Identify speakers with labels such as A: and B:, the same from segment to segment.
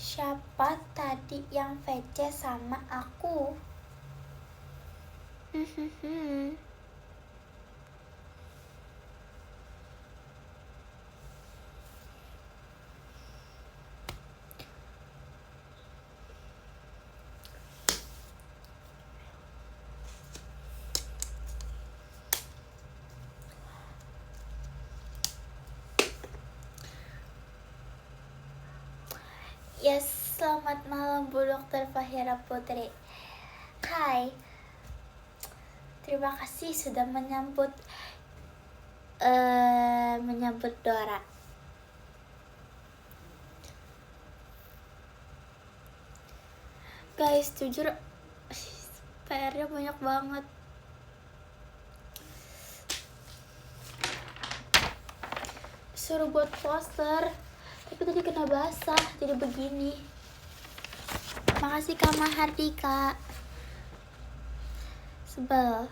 A: Siapa tadi yang VC sama aku? Yes, selamat malam Bu Dokter Fahira Putri. Hai, terima kasih sudah menyambut Dora. Guys, jujur PR-nya banyak banget. Suruh buat poster, tapi tadi kena basah, jadi begini. Makasih Kak Mahardika. Sebel.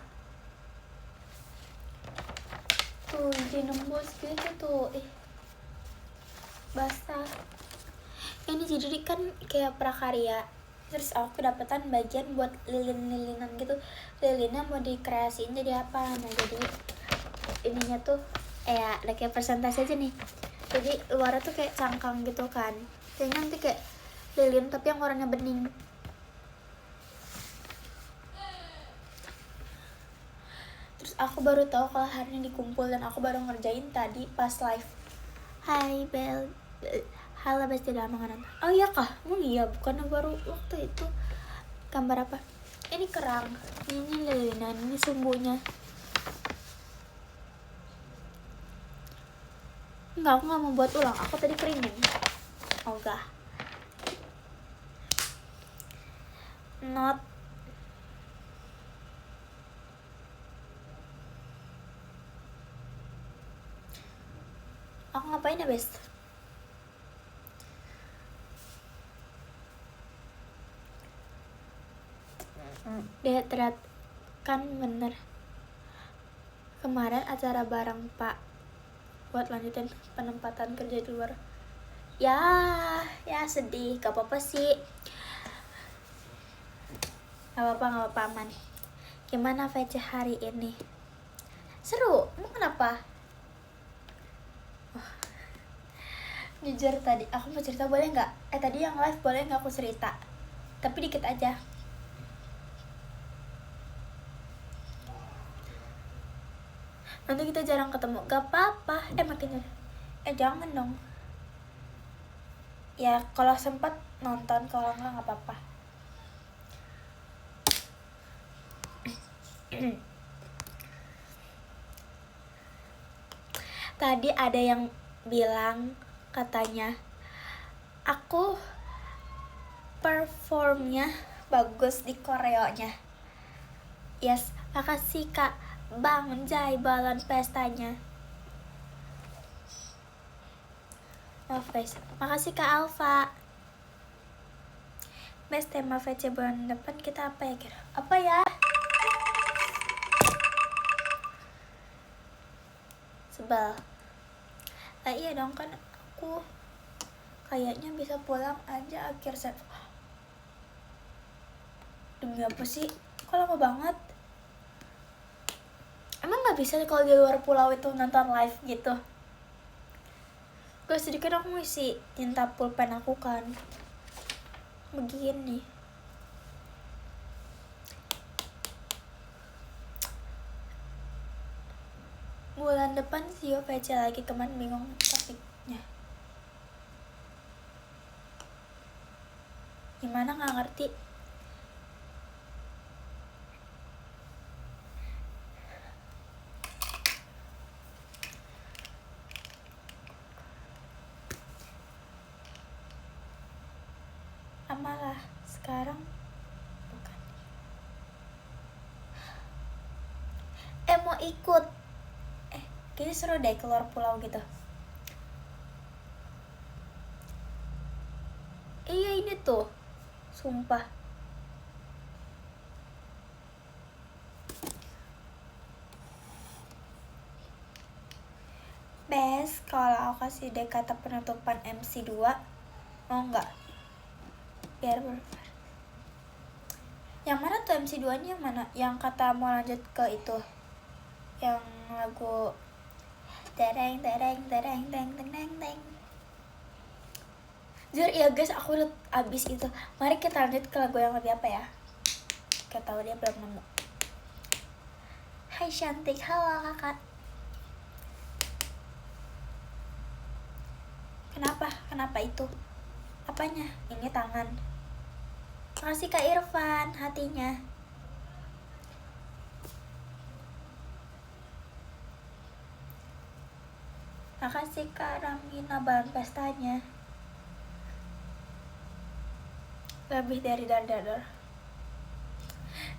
A: Tuh, jadi nembus gitu tuh. Basah. Ini jadi kan kayak prakarya. Terus aku dapetan bagian buat lilin-lilinan gitu. Lilinnya mau dikreasiin jadi apa? Nah, jadi ininya tuh ya ada kayak presentasi aja nih. Jadi luarnya tuh kayak cangkang gitu kan. Jadi nanti kayak lilin tapi yang warnanya bening. Terus aku baru tahu kalau hari ini dikumpul dan aku baru ngerjain tadi pas live. Hai Bel. Halo Besti dalam makanan. Oh iya kah? Iya, bukannya baru waktu itu. Gambar apa? Ini kerang. Ini lilinan, ini sumbunya. Enggak, aku gak mau buat ulang. Aku tadi keringin. Oh enggak. Not. Aku ngapain ya, Best? Dia terat kan bener. Kemarin acara bareng Pak buat lanjutin penempatan kerja di luar. Ya sedih, gak apa-apa sih. Gak apa-apa aman. Gimana VC hari ini? Seru, emang kenapa? Jujur tadi, aku mau cerita boleh nggak? Tadi yang live boleh nggak aku cerita? Tapi dikit aja. Nanti kita jarang ketemu, gak apa-apa. Makin jangan dong. Ya kalau sempat nonton, kalau nggak apa-apa. Tadi ada yang bilang katanya aku performnya bagus di koreonya. Yes, makasih Kak Bang Jai balon pestanya. Oh, guys, makasih Kak Alfa. Best tema VC bulan depan kita apa ya kira? Apa ya? Sebel. Iya dong, kan aku kayaknya bisa pulang aja akhir September. Demi apa sih? Kok lama banget? Emang gak bisa kalau di luar pulau itu nonton live gitu? Gue sedikit aku ngisi tinta pulpen aku kan. Begini. Bulan depan sih yo VC lagi, kemarin bingung topiknya. Gimana gak ngerti? Amalah sekarang bukan. Mau ikut. Kayaknya seru deh keluar pulau gitu. Iya ini tuh, sumpah. Best, kalau aku kasih deh kata penutupan MC2, mau nggak? biar yang mana tuh MC 2 nya yang mana, yang kata mau lanjut ke itu yang lagu tereng tereng tereng tereng tereng tereng. Jujur ya guys, aku udah abis itu. Mari kita lanjut ke lagu yang lebih apa ya, kita tahu dia belum nemu. Hai cantik, halo kakak. Kenapa itu? Apanya? Ini tangan. Makasih Kak Irfan, hatinya. Makasih Kak Ramina, bahan pestanya. Lebih dari dar.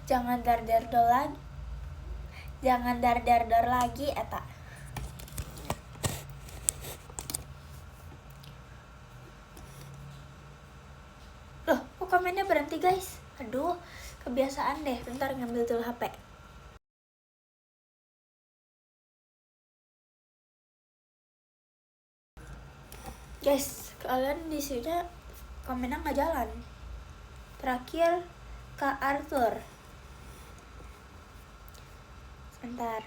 A: Jangan dar lagi. Jangan dar lagi eta. Loh, kok komennya berhenti guys? Aduh, kebiasaan deh. Bentar ngambil dulu HP. Guys, kalian di sini komennya nggak jalan. Terakhir Kak Arthur. Sebentar.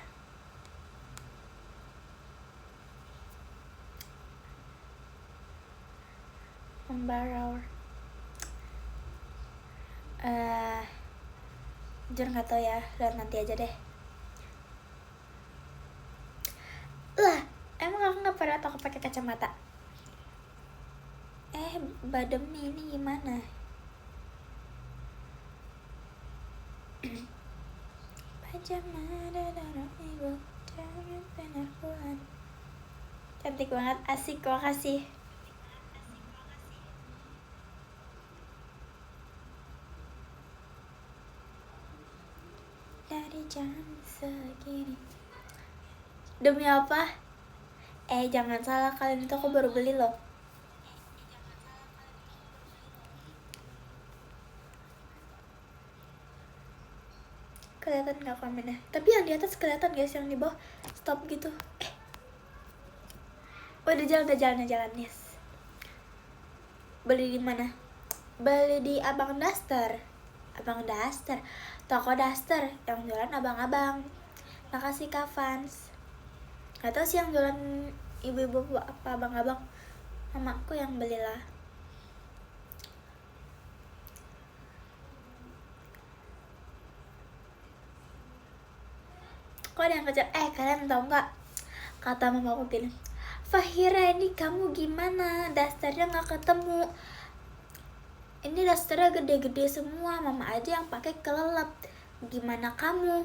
A: Membarau. Jujur nggak tahu ya, lihat nanti aja deh. Lah, emang aku nggak pernah takut pakai kacamata. Bademi ini gimana? Pajama dadara ibu, jangan penakuan. Cantik banget, asik, makasih. Dari jam segini. Demi apa? Jangan salah, kalian itu aku baru beli loh. Kelihatan nggak komennya? Tapi yang di atas kelihatan guys, yang di bawah stop gitu. Udah jalan yes. Beli di mana? Beli di Abang Daster. Toko Daster yang jualan abang-abang. Makasih Kak Fans. Gak tau sih yang jualan ibu-ibu apa abang-abang. Mamaku yang belilah. Kok ada yang kecil? Kalian tau gak? Kata mamaku gini, Fahira ini kamu gimana? Dasternya gak ketemu. Ini dasternya gede-gede semua, mama aja yang pakai kelelep. Gimana kamu?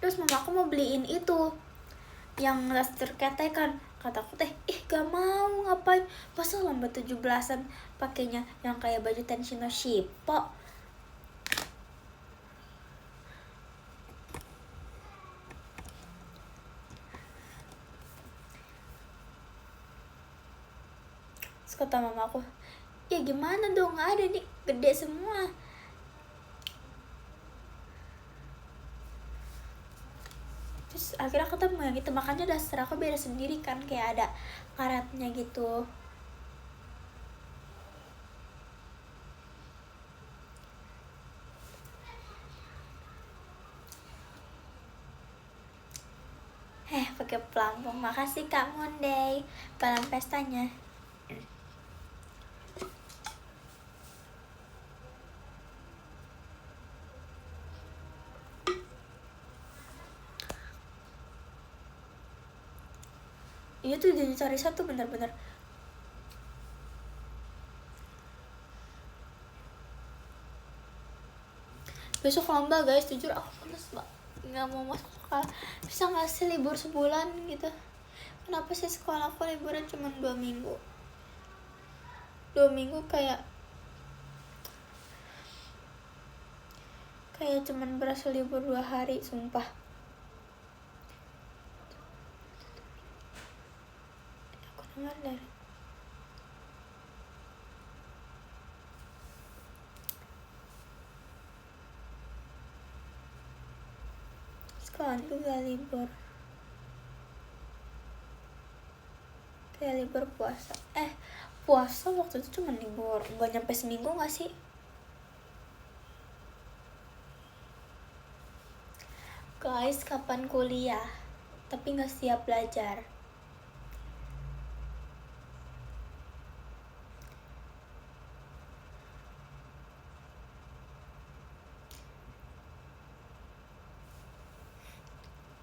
A: Terus mamaku mau beliin itu yang daster ketekan. Kataku teh, gak mau, ngapain? Masa lambat 17-an pakainya yang kayak baju Tenshino Shippo. Terus kata mamaku, ya gimana dong, gak ada nih, gede semua. Terus akhirnya ketemu yang itu, makanya daster aku beda sendiri kan, kayak ada karatnya gitu. Pakai pelampung. Makasih Kak Monday, balan pestanya. Iya tuh jadi cari satu bener-bener. Besok lomba guys, jujur aku males banget, nggak mau masuk sekolah. Bisa nggak sih libur sebulan gitu? Kenapa sih sekolah aku liburan cuma 2 minggu? 2 minggu kayak cuman berasa libur 2 hari, sumpah. Aku dengar dari sekolah itu gak libur, kayak libur puasa. puasa waktu itu cuma libur, nggak nyampe seminggu nggak sih? Guys, kapan kuliah? Tapi nggak siap belajar.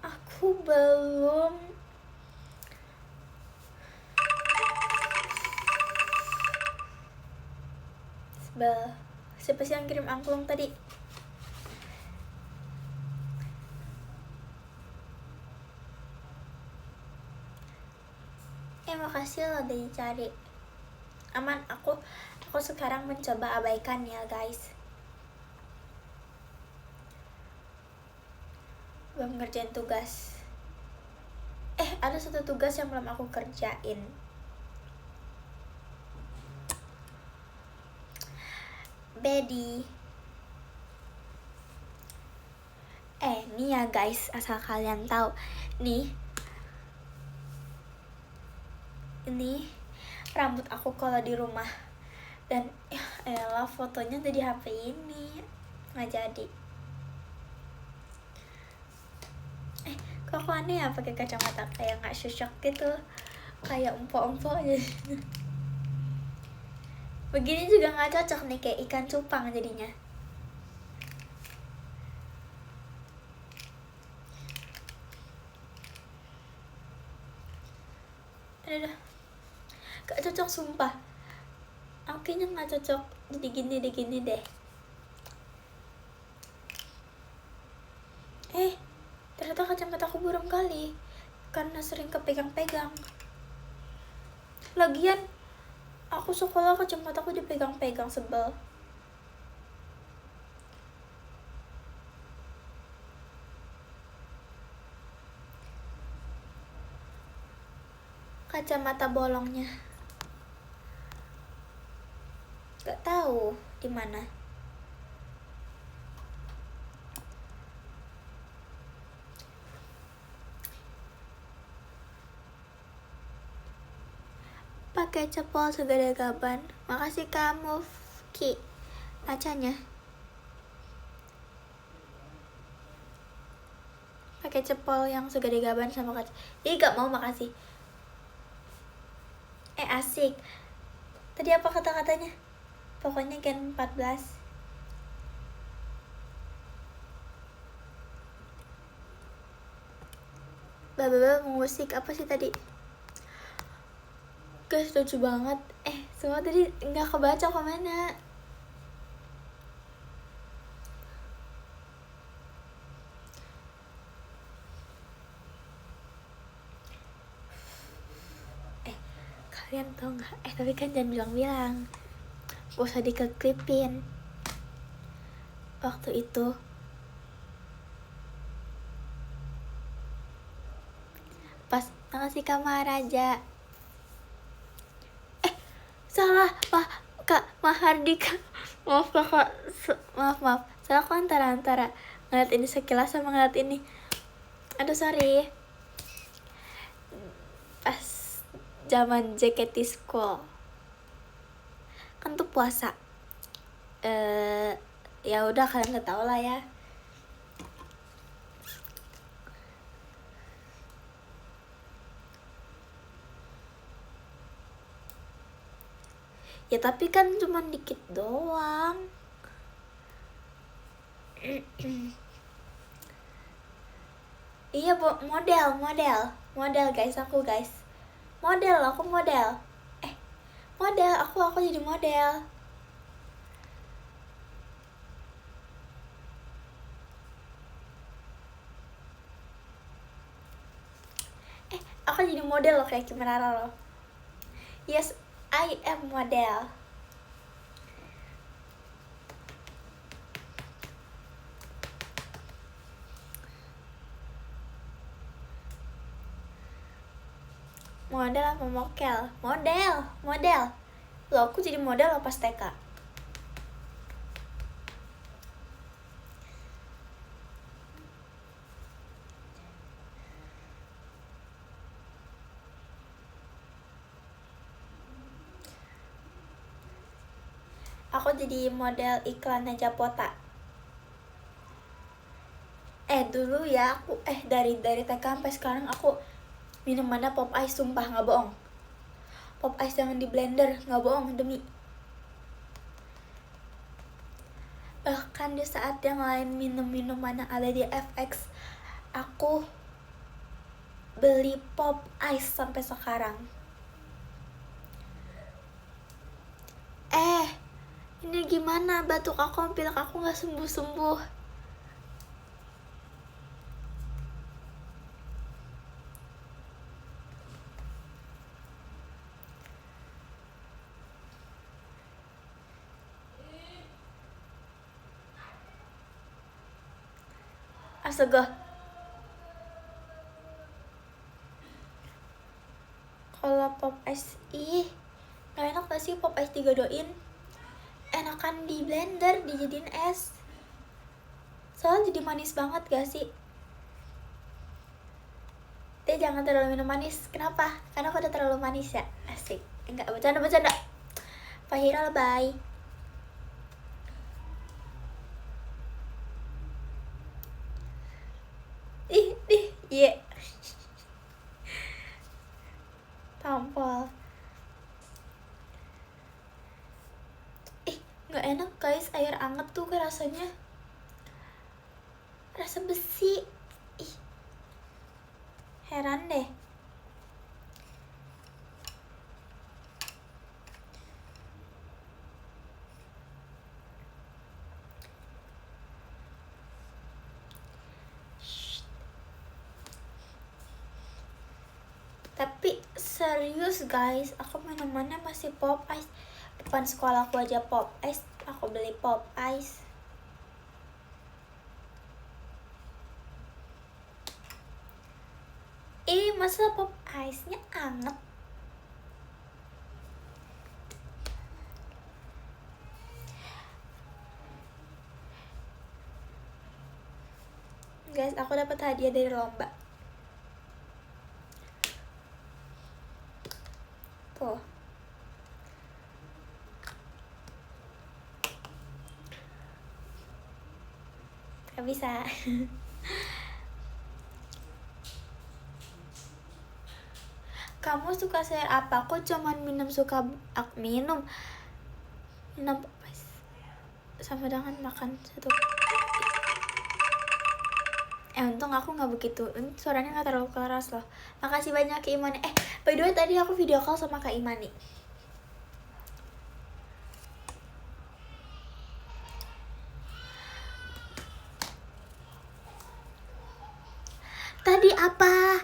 A: Aku belum. Siapa sih yang kirim angklung tadi? Makasih lo udah dicari. Aman, aku sekarang mencoba abaikan ya guys. Belum ngerjain tugas. Ada satu tugas yang belum aku kerjain. Bedi. Nih ya guys, asal kalian tahu. Nih. Ini rambut aku kalau di rumah. Dan elah fotonya ada di HP ini. Nggak jadi. Kok aku aneh ya pakai kacamata kayak nggak cocok gitu. Kayak empuk-empuk aja. Begini juga nggak cocok nih, kayak ikan cupang jadinya. Aduh, gak cocok sumpah. Aku kayaknya nggak cocok jadi gini deh. Ternyata kacamata aku buram kali karena sering kepegang-pegang. Lagian aku sekolah kacamata aku dipegang-pegang, sebel. Kacamata bolongnya gak tahu di mana. Pakai cepol segede gaban. Makasih kamu, Ki. Kacanya. Pakai cepol yang segede gaban sama kaca. Ih, gak mau, makasih. Asik. Tadi apa kata-katanya? Pokoknya Gen 14. Bababa musik apa sih tadi? Guys, lucu banget. Semua tadi nggak kebaca komennya. Kalian tau nggak? Tapi kan jangan bilang-bilang. Gak usah dikeklipin. Waktu itu pas ngasih kamar aja. Salah, Kak Mahardika. Maaf kakak, maaf. Salah aku antara ngeliat ini sekilas sama ngeliat ini. Aduh, sorry. Pas zaman JKT School kan tuh puasa. Ya udah, kalian udah tau lah ya. Ya tapi kan cuma dikit doang. Iya, model guys, aku model aku jadi model. Aku jadi model loh, kayak Kim Rara loh. Yes, I am model. Model apa mokel? Model. Loh, aku jadi model loh pas TK. Aku jadi model iklannya Japota. Dulu ya aku dari TK sampai sekarang aku minumannya Pop Ice, sumpah nggak bohong. Pop Ice jangan di blender, nggak bohong demi. Bahkan di saat yang lain minumannya ada di FX, aku beli Pop Ice sampai sekarang. Ini gimana, batuk aku, pilek aku nggak sembuh-sembuh. Astaga. Kalau Pop Ice, gak enak gak sih Pop Ice digodoin? Enakan di blender, dijadiin es. Soalnya jadi manis banget gak sih? Jangan terlalu minum manis. Kenapa? Karena aku udah terlalu manis ya. Asik. Enggak, bercanda. Fahira lebay. Iya. Tampol. Nggak enak guys, air anget tuh kayak rasanya rasa besi. Heran deh. Tapi serius guys, aku minumannya masih Pop Ice. Depan sekolah aku aja Pop Ice, aku beli Pop Ice. Masa Pop Ice-nya anget? Guys, aku dapat hadiah dari lomba. Tuh. Gak bisa. Kamu suka sayur apa? Kok cuman minum sama dengan makan satu. Untung aku nggak begitu, suaranya nggak terlalu keras loh. Makasih banyak Kak Imani. By the way tadi aku video call sama Kak Imani. Tadi apa?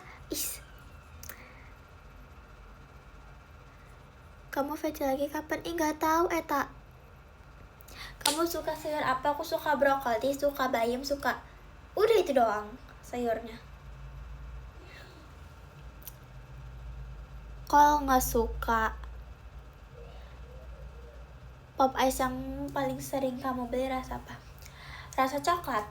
A: Kamu VC lagi kapan? Nggak tahu Eta. Kamu suka sayur apa? Aku suka brokoli, suka bayam, suka. Udah itu doang sayurnya. Kalau nggak suka Pop Ice yang paling sering kamu beli rasa apa? Rasa coklat.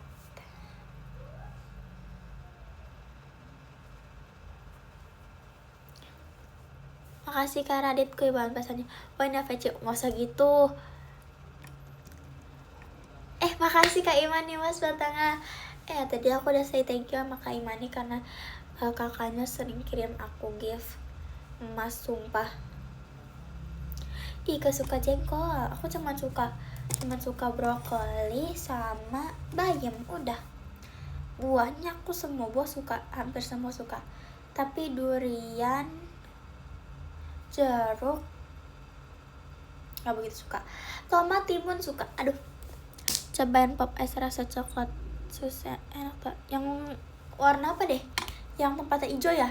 A: Makasih Kak Radit, kue bahan pesannya. Wah ini VC, nggak usah gitu. Makasih Kak Imani Mas Batanga. Tadi aku udah say thank you sama Kak Imani karena kakaknya sering kirim aku gift. Mas sumpah. Gak suka jengkol. Aku cuma suka brokoli sama bayam, udah. Buahnya aku semua buah suka, hampir semua suka. Tapi durian, jeruk nggak begitu suka. Tomat, timun suka. Aduh, cobain Pop Ice rasa coklat susah, enak tuh. Yang warna apa deh? Yang tempatnya hijau ya?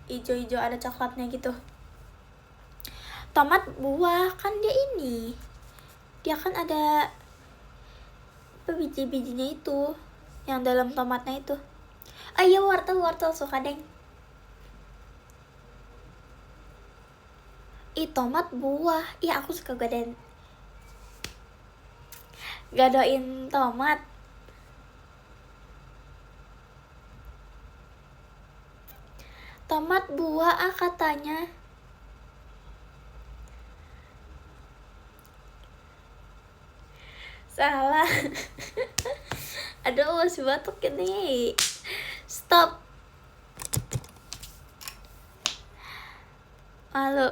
A: Hijau ada coklatnya gitu. Tomat buah kan dia kan ada biji-bijinya itu yang dalam tomatnya itu. Iya, wortel suka deng. Tomat buah. Aku suka gadoin tomat. Tomat buah katanya. Salah. Aduh, masih batuk ini. Stop. Malu.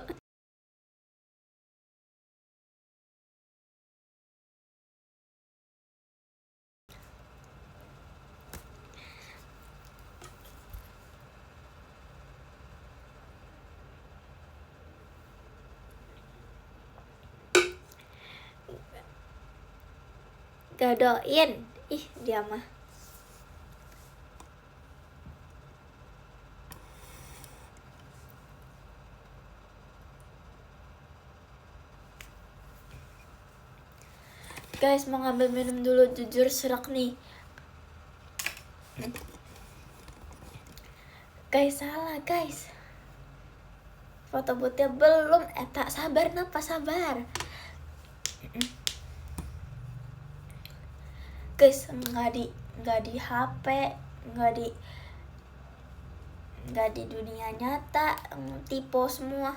A: Gadoin. Ih, dia mah. Guys, mau ngambil minum dulu, jujur serak nih. Guys, salah guys. Foto bootnya belum. Tak sabar, napa sabar. Guys, nggak di HP, nggak di dunia nyata, tipe semua.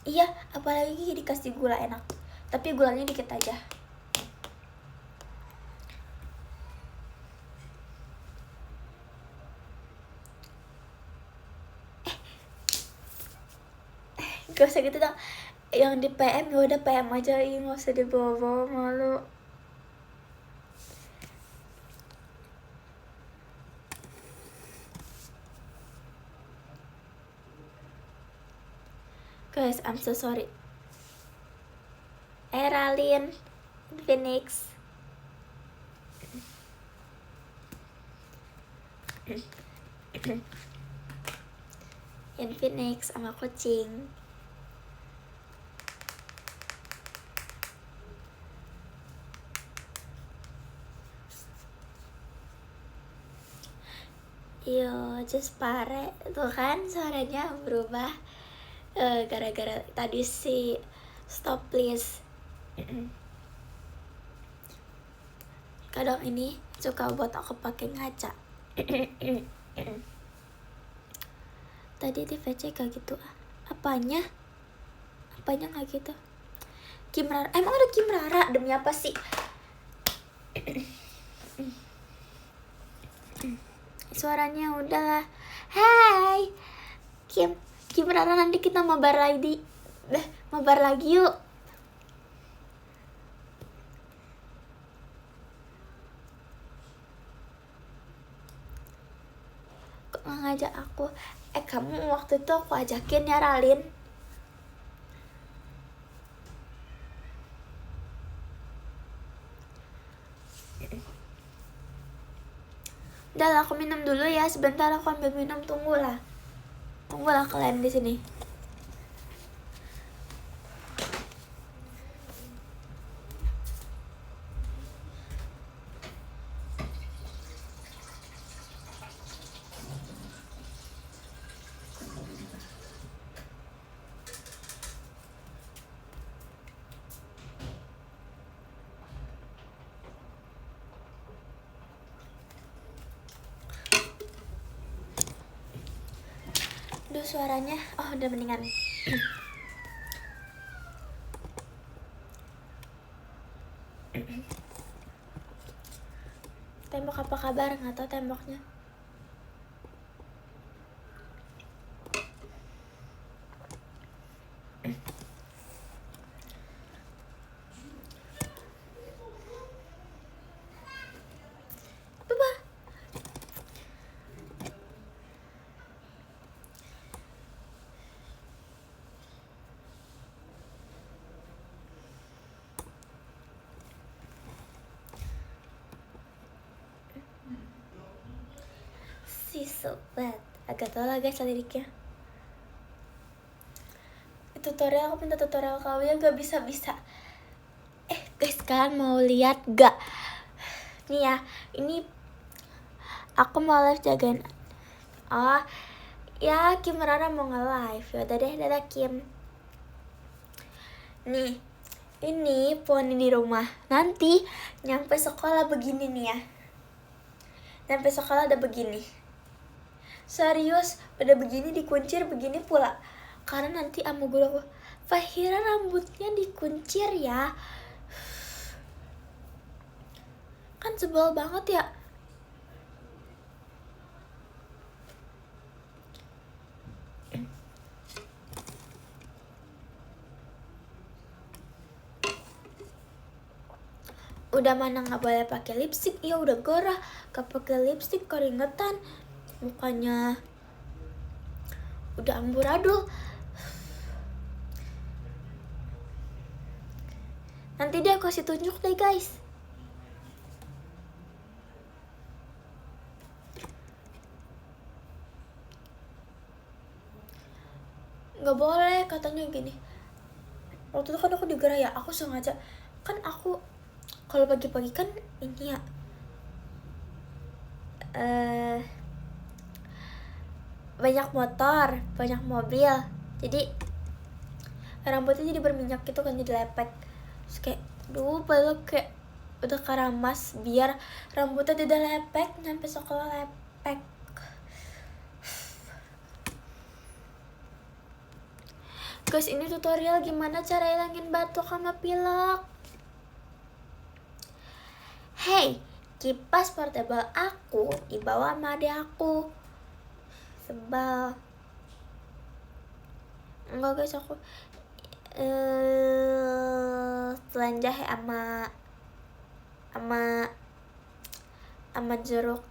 A: Iya, apalagi dikasih gula enak. Tapi gulanya dikit aja. Gak usah gitu dong. Yang di PM ya udah PM aja, nggak usah dibawa-bawa, malu. Guys, I'm so sorry. Ralin, Phoenix. Phoenix sama kucing. Yo, just pare. Tuh kan suaranya berubah. Gara-gara tadi si stop please. Kadang ini suka buat aku pakai ngaca. Tadi di VC kayak gitu. Apanya nggak gitu? Kim Rara, emang ada Kim Rara? Demi apa sih? Suaranya udahlah. Hai Kim Rara, nanti kita mabar lagi yuk. Kok nggak ngajak aku? Kamu waktu itu aku ajakin ya, Ralin. Udah lah, aku minum dulu ya. Sebentar aku ambil minum, tunggulah kalian di sini. Duh, suaranya udah mendingan. Tembok apa kabar? Nggak tahu temboknya. Sobat, agak tau lah guys liriknya. Tutorial, aku minta tutorial kau ya, gak bisa. Guys, kalian mau lihat gak? Nih ya, ini aku mau live jagain. Ya Kim Rara mau nge-live. Yaudah deh, dadah Kim. Nih, ini poni di rumah. Nanti nyampe sekolah begini nih ya. Nyampe sekolah udah begini. Serius, udah begini dikuncir begini pula. Karena nanti sama guru aku, Fahira rambutnya dikuncir ya. Kan sebel banget ya. Udah mana nggak boleh pakai lipstick, ya udah gerah gak pakai lipstick, keringetan, mukanya udah amburadul. Nanti dia kasih tunjuk deh guys. Nggak boleh katanya gini. Waktu itu kan aku digerah ya, aku sengaja. Kan aku kalau pagi-pagi kan ini ya banyak motor, banyak mobil, jadi rambutnya jadi berminyak gitu kan, jadi lepek. Terus kayak padahal kayak udah keramas biar rambutnya tidak lepek, nyampe sekolah lepek. Guys, ini tutorial gimana cara hilangin batuk sama pilek. Hey, kipas portable aku dibawa sama adik aku. Sebel. Enggak guys, aku telan jahe sama jeruk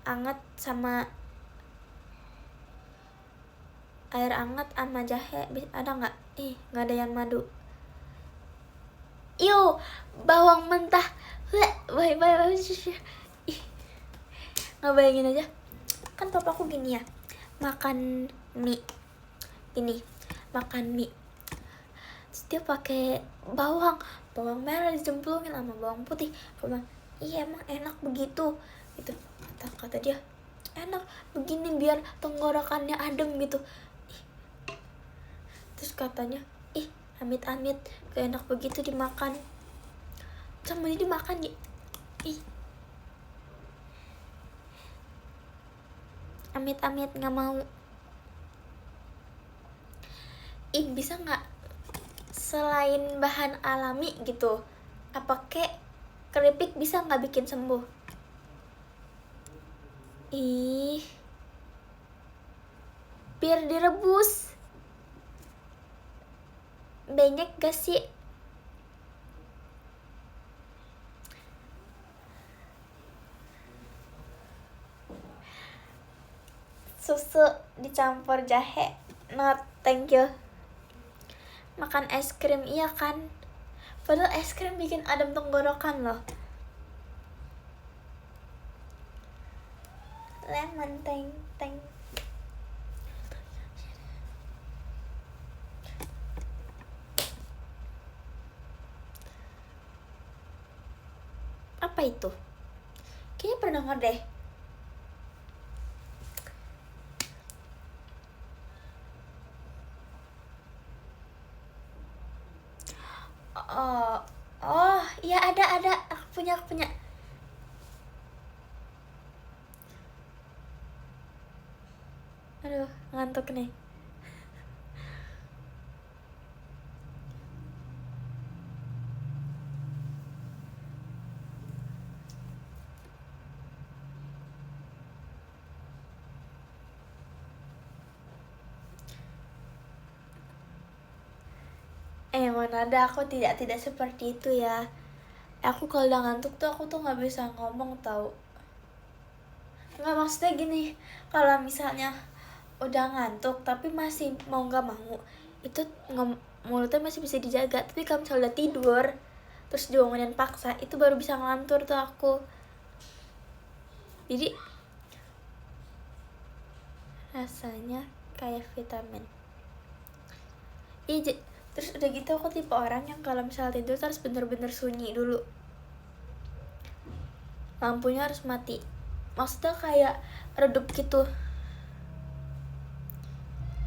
A: anget sama air anget sama jahe. Ada nggak? Nggak ada yang madu. Yo, bawang mentah. Bye. Nggak bayangin aja. Kan papaku gini ya, makan mie. Terus dia pakai bawang merah dicemplungin sama bawang putih. Aku bilang, iya emang enak begitu gitu. Kata dia, enak begini biar tenggorokannya adem gitu. Terus katanya, amit-amit gak enak begitu dimakan. Sama dia dimakan ya. Amit-amit gak mau. Bisa gak selain bahan alami gitu, apa kek keripik bisa gak bikin sembuh? Biar direbus. Banyak gak sih? Susu dicampur jahe, no thank you. Makan es krim iya kan, padahal es krim bikin adem tenggorokan loh. Lemon teng. Apa itu? Kayaknya pernah denger deh. Oh, iya ada. Aku punya. Aduh, ngantuk nih. Mana ada, aku tidak seperti itu ya. Aku kalau udah ngantuk tuh aku tuh nggak bisa ngomong tau. Nggak, maksudnya gini, kalau misalnya udah ngantuk tapi masih mau nggak mau, itu mulutnya masih bisa dijaga. Tapi kalau misalnya udah tidur terus diomongin paksa, itu baru bisa ngelantur tuh aku. Jadi rasanya kayak vitamin. Terus udah gitu aku tipe orang yang kalau misalnya tidur harus bener-bener sunyi dulu, lampunya harus mati, maksudnya kayak redup gitu.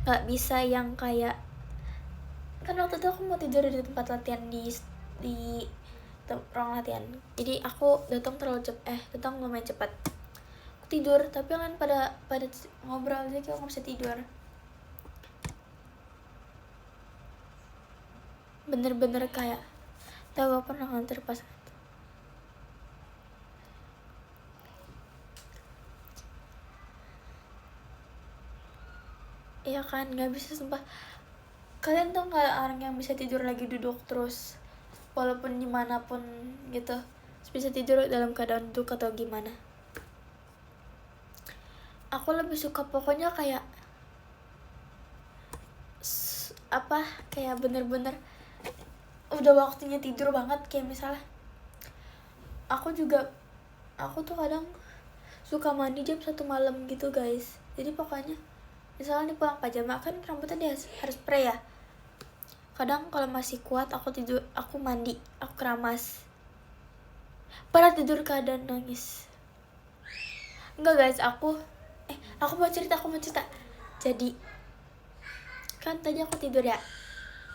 A: Nggak bisa yang kayak, kan waktu itu aku mau tidur di tempat latihan di ruang latihan, jadi aku datang lumayan cepat. Aku tidur tapi kan pada ngobrol, jadi aku nggak bisa tidur. bener-bener kayak tau gak pernah nganter pas itu. Iya kan, nggak bisa sumpah. Kalian tuh nggak orang yang bisa tidur lagi duduk terus walaupun dimanapun gitu, bisa tidur dalam keadaan duduk atau gimana. Aku lebih suka pokoknya kayak kayak bener-bener udah waktunya tidur banget. Kayak misalnya aku tuh kadang suka mandi jam 1 malam gitu guys. Jadi pokoknya misalnya nih pulang pajama kan rambutnya dia harus spray ya. Kadang kalau masih kuat aku tidur, aku mandi, aku keramas. Pernah tidur keadaan nangis. Enggak guys, aku mau cerita. Jadi kan tadi aku tidur ya.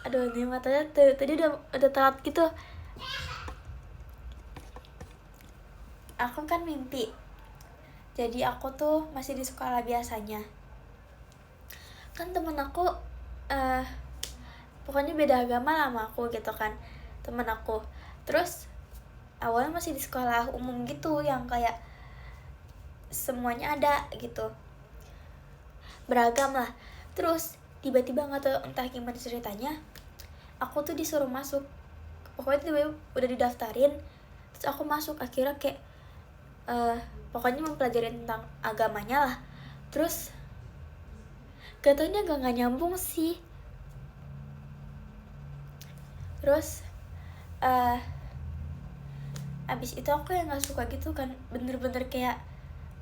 A: Aduh, nih matanya tadi udah telat gitu. Aku kan mimpi. Jadi aku tuh masih di sekolah biasanya. Kan temen aku pokoknya beda agama lah sama aku gitu kan, temen aku. Terus awalnya masih di sekolah umum gitu yang kayak semuanya ada gitu, beragam lah. Terus tiba-tiba nggak tahu entah gimana ceritanya, aku tuh disuruh masuk. Pokoknya tiba-tiba udah didaftarin, terus aku masuk. Akhirnya kayak pokoknya mempelajari tentang agamanya lah. Terus gak tau ini agak gak nyambung sih. Terus abis itu aku yang gak suka gitu kan, bener-bener kayak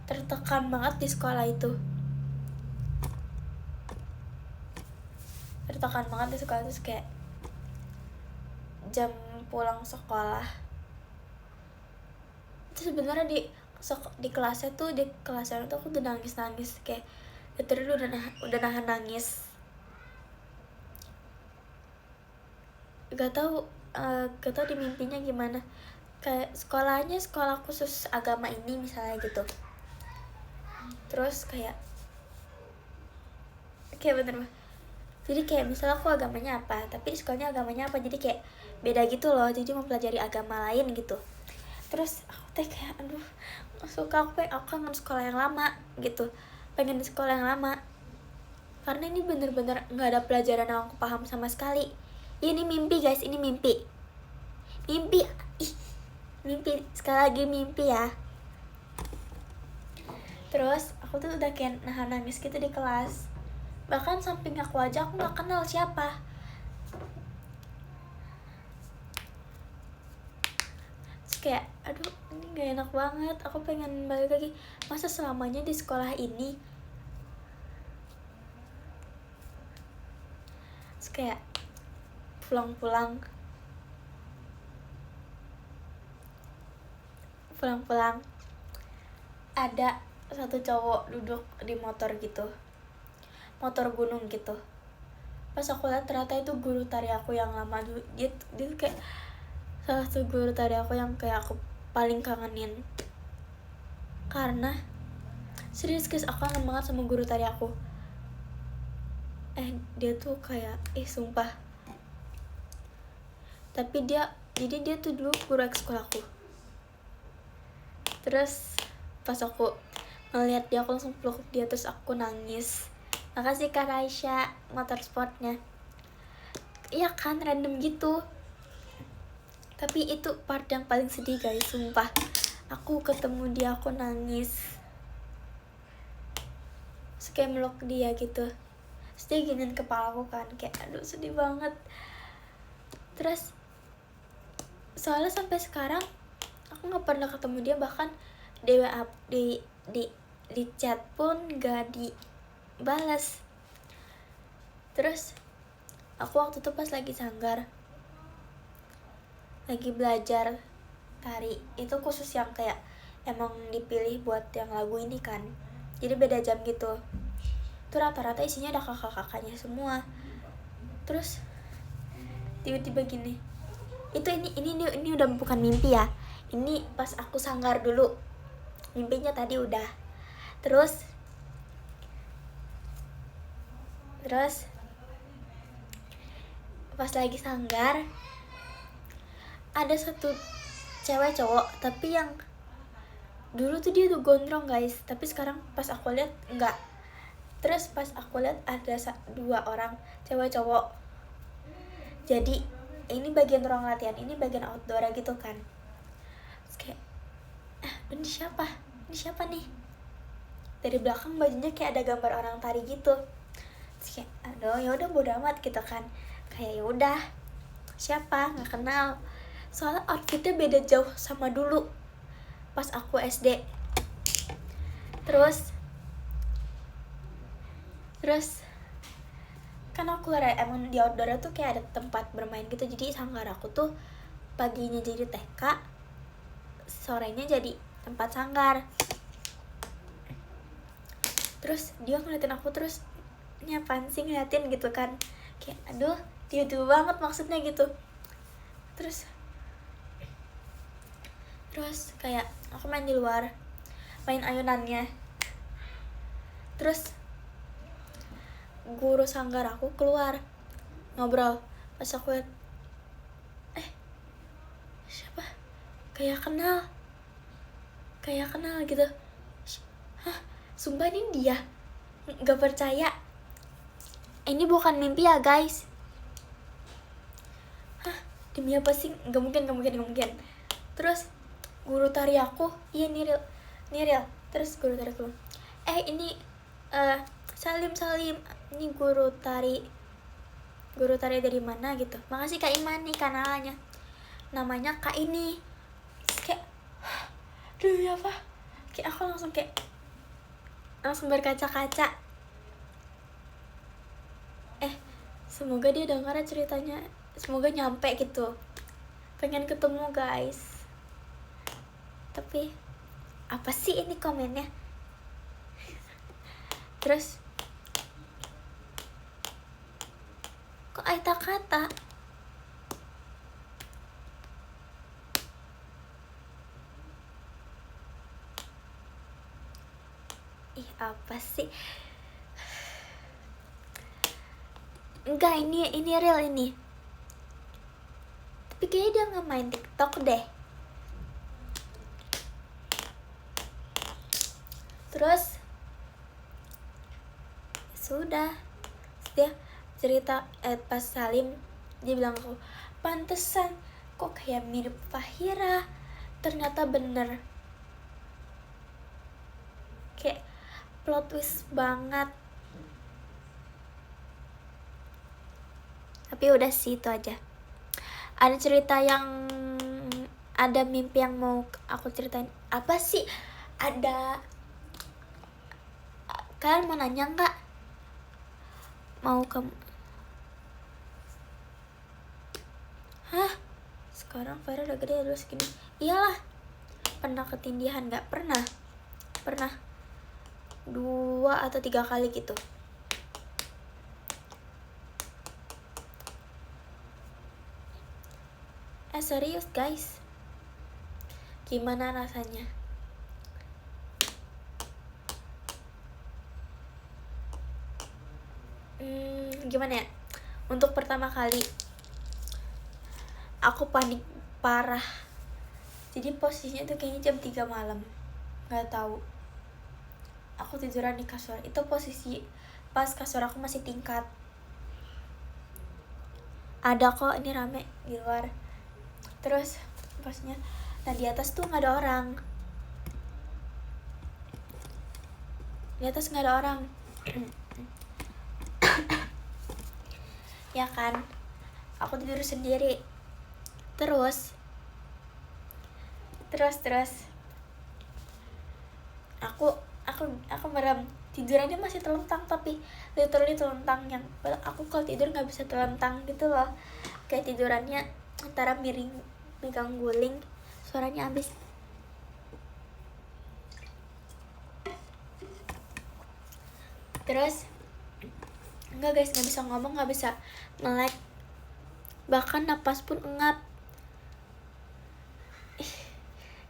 A: tertekan banget di sekolah itu. Terus kayak jam pulang sekolah itu sebenarnya di kelasnya tuh aku udah nangis kayak terus udah nahan nangis. Gak tau di mimpinya gimana, kayak sekolahnya sekolah khusus agama ini misalnya gitu. Terus kayak bener, jadi kayak misalnya aku agamanya apa tapi di sekolahnya agamanya apa, jadi kayak beda gitu loh. Jadi mempelajari agama lain gitu. Terus aku kayak aduh suka, aku kangen sekolah yang lama gitu, pengen di sekolah yang lama. Karena ini bener-bener gak ada pelajaran yang aku paham sama sekali. Ini mimpi guys, ini mimpi. Sekali lagi mimpi ya. Terus aku tuh udah kayak nahan nangis gitu di kelas. Bahkan samping aku aja aku gak kenal siapa. Terus kayak aduh ini gak enak banget, aku pengen balik lagi. Masa selamanya di sekolah ini. Terus kayak pulang-pulang ada satu cowok duduk di motor gitu, motor gunung gitu. Pas aku lihat ternyata itu guru tari aku yang lama dulu. Dia kayak salah satu guru tari aku yang kayak aku paling kangenin. Karena serius guys, aku kangen banget sama guru tari aku. Dia tuh kayak sumpah. Tapi dia tuh dulu guru ekskul aku. Terus pas aku ngeliat dia, aku langsung peluk dia, terus aku nangis. Makasih Kak Raisya motorsportnya. Iya kan, random gitu. Tapi itu part yang paling sedih guys, sumpah. Aku ketemu dia, aku nangis. Terus kayak meluk dia gitu. Terus dia giniin kepala aku kan, kayak aduh sedih banget. Terus soalnya sampai sekarang aku gak pernah ketemu dia, bahkan di WA, di chat pun gak dibalas. Terus aku waktu itu pas lagi sanggar, lagi belajar tari, itu khusus yang kayak emang dipilih buat yang lagu ini kan, jadi beda jam gitu. Itu rata-rata isinya ada kakak-kakaknya semua. Terus tiba-tiba gini, ini udah bukan mimpi ya, ini pas aku sanggar dulu, mimpinya tadi udah. Terus pas lagi sanggar ada satu cewek cowok, tapi yang dulu tuh dia tuh gondrong guys, tapi sekarang pas aku lihat enggak. Terus pas aku lihat ada 2 orang cewek cowok, jadi ini bagian ruang latihan, ini bagian outdoor gitu kan. Terus kayak ini siapa nih, dari belakang bajunya kayak ada gambar orang tari gitu. Terus kayak aduh ya udah bodo amat gitu kan, kayak ya udah siapa, nggak kenal, soalnya outfitnya beda jauh sama dulu pas aku SD. Terus kan aku emang di outdoor tuh kayak ada tempat bermain gitu, jadi sanggar aku tuh paginya jadi TK, sorenya jadi tempat sanggar. Terus dia ngeliatin aku, terus nyapaan sih ngeliatin gitu kan, kayak aduh tiba-tiba banget maksudnya gitu. Terus kayak aku main di luar, main ayunannya. Terus guru sanggar aku keluar ngobrol, pas aku liat siapa, kayak kenal gitu. Hah, sumpah ini dia, nggak percaya, ini bukan mimpi ya guys. Hah, demi apa sih, nggak mungkin. Terus guru tari aku, iya nih real. Terus guru tari aku, ini Salim, ini guru tari dari mana gitu. Makasih Kak Iman nih kenalannya, namanya Kak ini. Kayak demi apa, kayak aku langsung berkaca-kaca. Semoga dia dengar ceritanya, semoga nyampe gitu. Pengen ketemu guys, tapi apa sih ini komennya. Terus kok Aita kata apa sih, enggak, ini real ini, tapi kayaknya dia nggak main TikTok deh. Terus sudah dia cerita pas Salim, dia bilang aku, pantesan kok kayak mirip Fahira, ternyata bener. Kayak plot twist banget. Tapi udah sih, itu aja. Ada cerita yang ada mimpi yang mau aku ceritain. Apa sih? Ada, kalian mau nanya nggak? Mau ke sekarang Farah udah gede udah segini. Iyalah, pernah ketindihan nggak? Pernah 2 atau 3 kali gitu. Serius guys, gimana rasanya? Gimana ya, untuk pertama kali aku panik parah. Jadi posisinya tuh kayaknya jam 3 malam, nggak tahu. Aku tiduran di kasur, itu posisi pas kasur aku masih tingkat. Ada kok, ini rame di luar. Terus pasnya, nah di atas tuh nggak ada orang. Ya kan, aku tidur sendiri. Terus aku merem, tidurannya masih telentang, tapi literally telentang, yang aku kalau tidur nggak bisa telentang gitu loh, kayak tidurannya antara miring megang guling, suaranya habis. Terus enggak guys, nggak bisa ngomong, nggak bisa melek, bahkan napas pun engap.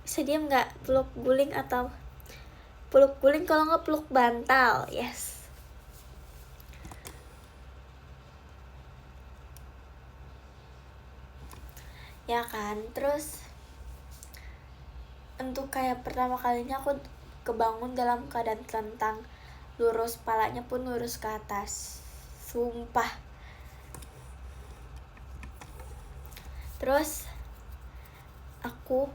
A: Bisa diam nggak? Peluk guling kalau nggak peluk bantal. Yes. ya kan. Terus untuk kayak pertama kalinya aku kebangun dalam keadaan telentang, lurus, palanya pun lurus ke atas, sumpah. Terus aku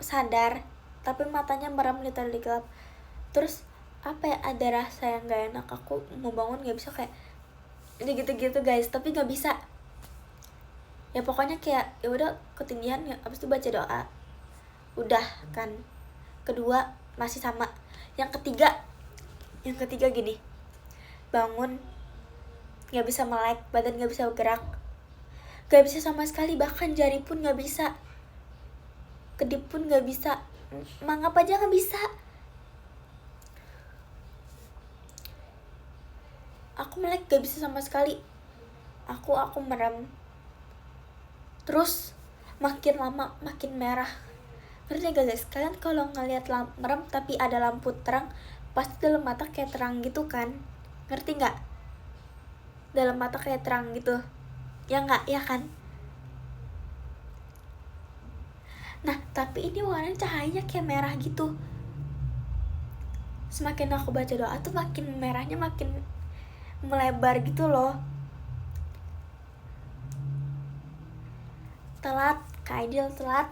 A: sadar tapi matanya merem, literally gelap. Terus apa ya, ada rasa yang gak enak, aku mau bangun gak bisa, kayak ini gitu-gitu guys, tapi gak bisa ya, pokoknya kayak ya udah ketinggian ya, abis itu baca doa udah kan. Kedua masih sama. Yang ketiga gini, bangun gak bisa melek, badan gak bisa bergerak, gak bisa sama sekali, bahkan jari pun gak bisa, kedip pun gak bisa, mangap aja gak bisa. Aku melek gak bisa sama sekali, aku merem. Terus makin lama makin merah. Ngerti gak guys? Kalian kalau ngeliat merem tapi ada lampu terang, pasti dalam mata kayak terang gitu kan? Ngerti gak? Dalam mata kayak terang gitu, ya gak? Ya kan? Nah tapi ini warnanya, cahayanya kayak merah gitu. Semakin aku baca doa tuh makin merahnya makin melebar gitu loh. Telat, Kak Aidil telat.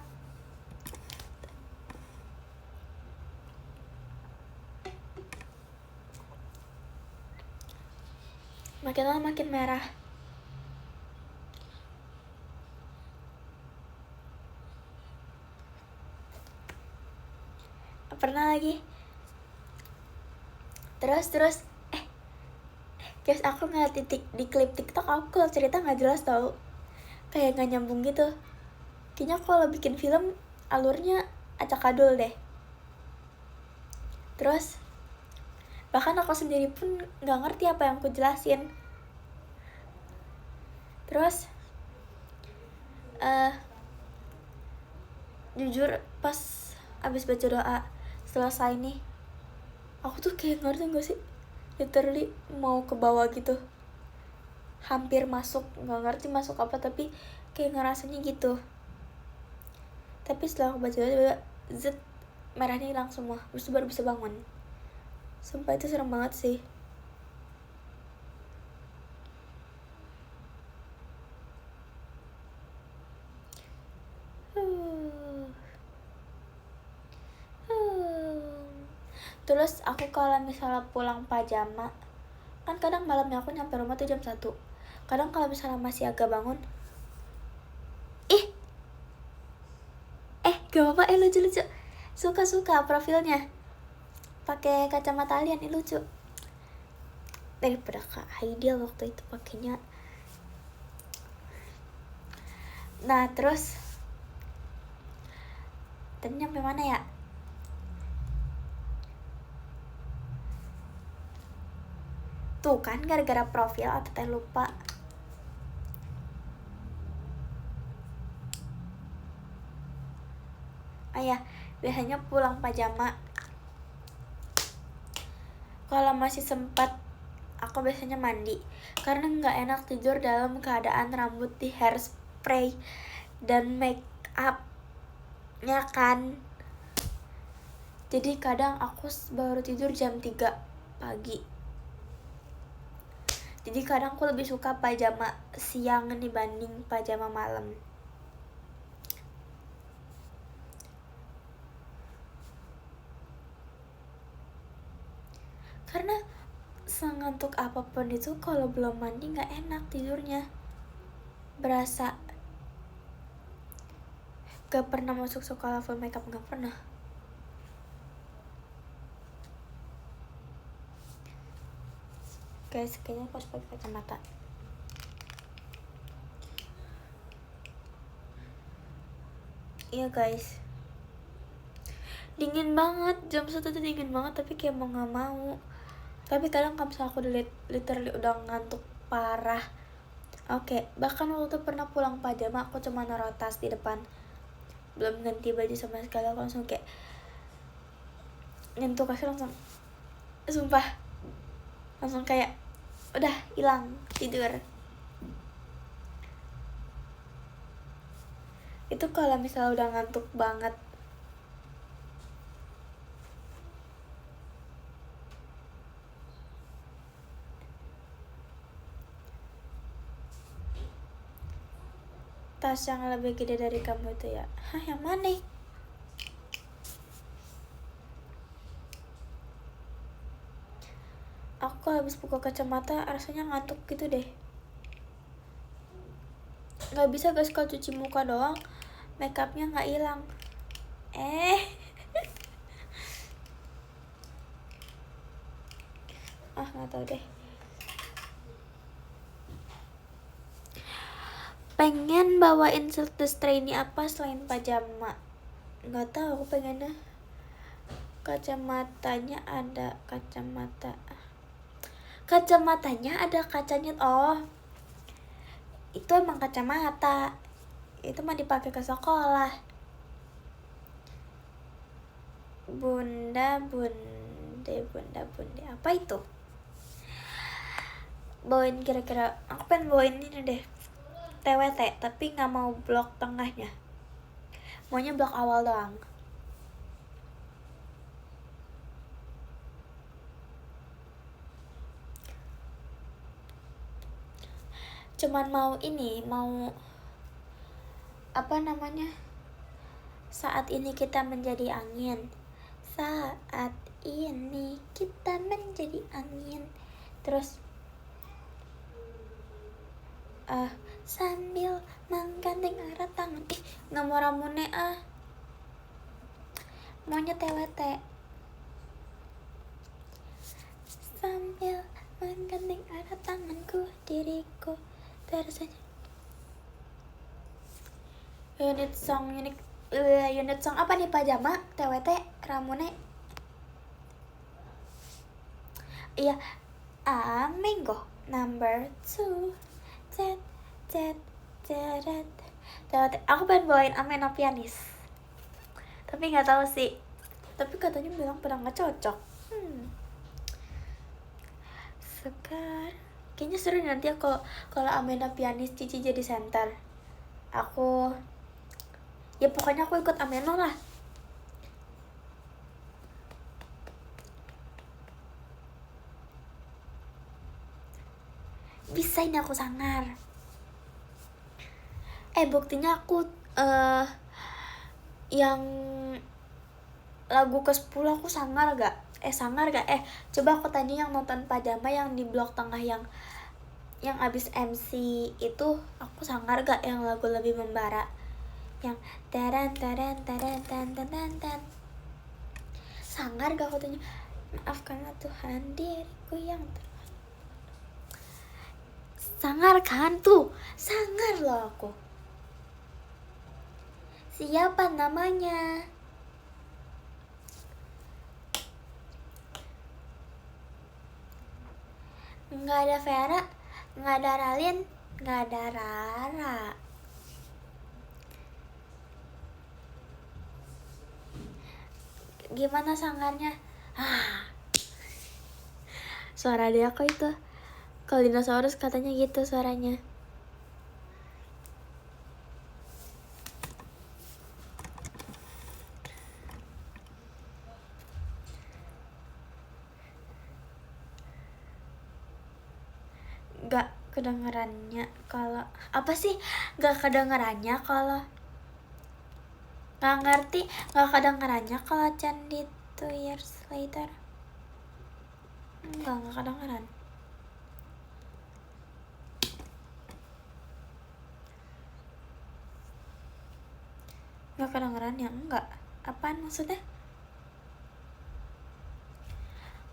A: Makin lama makin merah. Pernah lagi. Terus guys, aku ngeliat di klip TikTok, aku kalau cerita gak jelas tau, kayak gak nyambung gitu. Kayaknya kalau bikin film alurnya acak-adul deh. Terus bahkan aku sendiri pun gak ngerti apa yang aku jelasin. Terus jujur pas abis baca doa selesai nih, aku tuh kayak ngerti gak sih, literally mau ke bawah gitu, hampir masuk, gak ngerti masuk apa, tapi kayak ngerasanya gitu. Tapi setelah aku baca doa, zet, merahnya hilang semua, terus baru bisa bangun. Sumpah itu serem banget sih. Terus aku kalau misalnya pulang pajama, kan kadang malamnya aku nyampe rumah tuh jam 1. Kadang kalau misalnya masih agak bangun, gak apa-apa, lucu-lucu. Suka profilnya. Pakai kacamata alien, lucu. Daripada Kak Aidil waktu itu pakainya. Nah, terus tadi nyampe mana ya? Tuh kan gara-gara profil atau teh lupa. Ya, biasanya pulang pajama kalau masih sempat, aku biasanya mandi, karena nggak enak tidur dalam keadaan rambut di hairspray dan make up, ya kan. Jadi kadang aku baru tidur jam 3 pagi. Jadi kadang aku lebih suka pajama siang dibanding pajama malam. Karena sengantuk apapun itu kalau belum mandi gak enak tidurnya. Berasa gak pernah masuk sekolah full makeup, gak pernah. Guys, kayaknya aku harus pakai kacamata. Iya guys, dingin banget, jam 1 tuh dingin banget, tapi kayak mau gak mau. Tapi kadang kalau misalnya aku literally udah ngantuk parah, oke, bahkan waktu itu pernah pulang pajama, aku cuma naruh tas di depan, belum ganti baju sama sekali, aku langsung kayak nyentuh kasih, langsung sumpah langsung kayak udah hilang tidur. Itu kalau misalnya udah ngantuk banget. Tas yang lebih gede dari kamu itu ya? Hah, yang mana? Aku kalau habis buka kacamata rasanya ngantuk gitu deh. Nggak bisa guys kalau cuci muka doang, makeupnya nggak hilang. Nggak tahu deh. Pengen bawain Silk the Strainy apa selain pajama? Nggak tahu, aku pengennya kacamatanya ada kacamatanya ada kacanya. Oh, itu emang kacamata, itu mah dipakai ke sekolah. Bunda apa itu? Bawain kira-kira, aku pengen bawain ini deh, TWT, tapi nggak mau blok tengahnya, maunya blok awal doang. Cuman mau ini, mau apa namanya, saat ini kita menjadi angin, saat ini kita menjadi angin, terus sambil menggandeng erat tangan. Nggak mau Ramune, maunya TWT, sambil menggandeng erat tanganku, diriku tersaja. Unit song apa nih? Pajama, TWT, Ramune. Iya, Mango number 2. TWT. Aku pengen bawain Amena Pianis, tapi nggak tahu sih, tapi katanya bilang pada nggak cocok. Sekarang kayaknya seru nanti ya kalau Amena Pianis Cici jadi center. Aku ya pokoknya aku ikut Ameno lah. Bisa ini aku sangar. Buktinya aku yang lagu ke-10 aku sangar gak? Coba aku tanya yang nonton pajama yang di blok tengah yang abis MC itu, aku sangar gak yang lagu Lebih Membara, yang taran taran taran tan tan tan tan. Sangar gak aku tanya? Maafkanlah Tuhan diriku yang sangar kan tuh, sangar loh aku. Siapa namanya? Nggak ada Vera, nggak ada Ralin, nggak ada Rara. Gimana sangarnya? Suara dia kok itu. Kalau dinosaurus katanya gitu suaranya. Gak kedengerannya kalau apa sih? Gak kedengerannya kalau nggak ngerti. Gak kedengerannya kalau Candi 2 years later. Enggak kedengeran. Gak kedengeran ya? Enggak. Apaan maksudnya?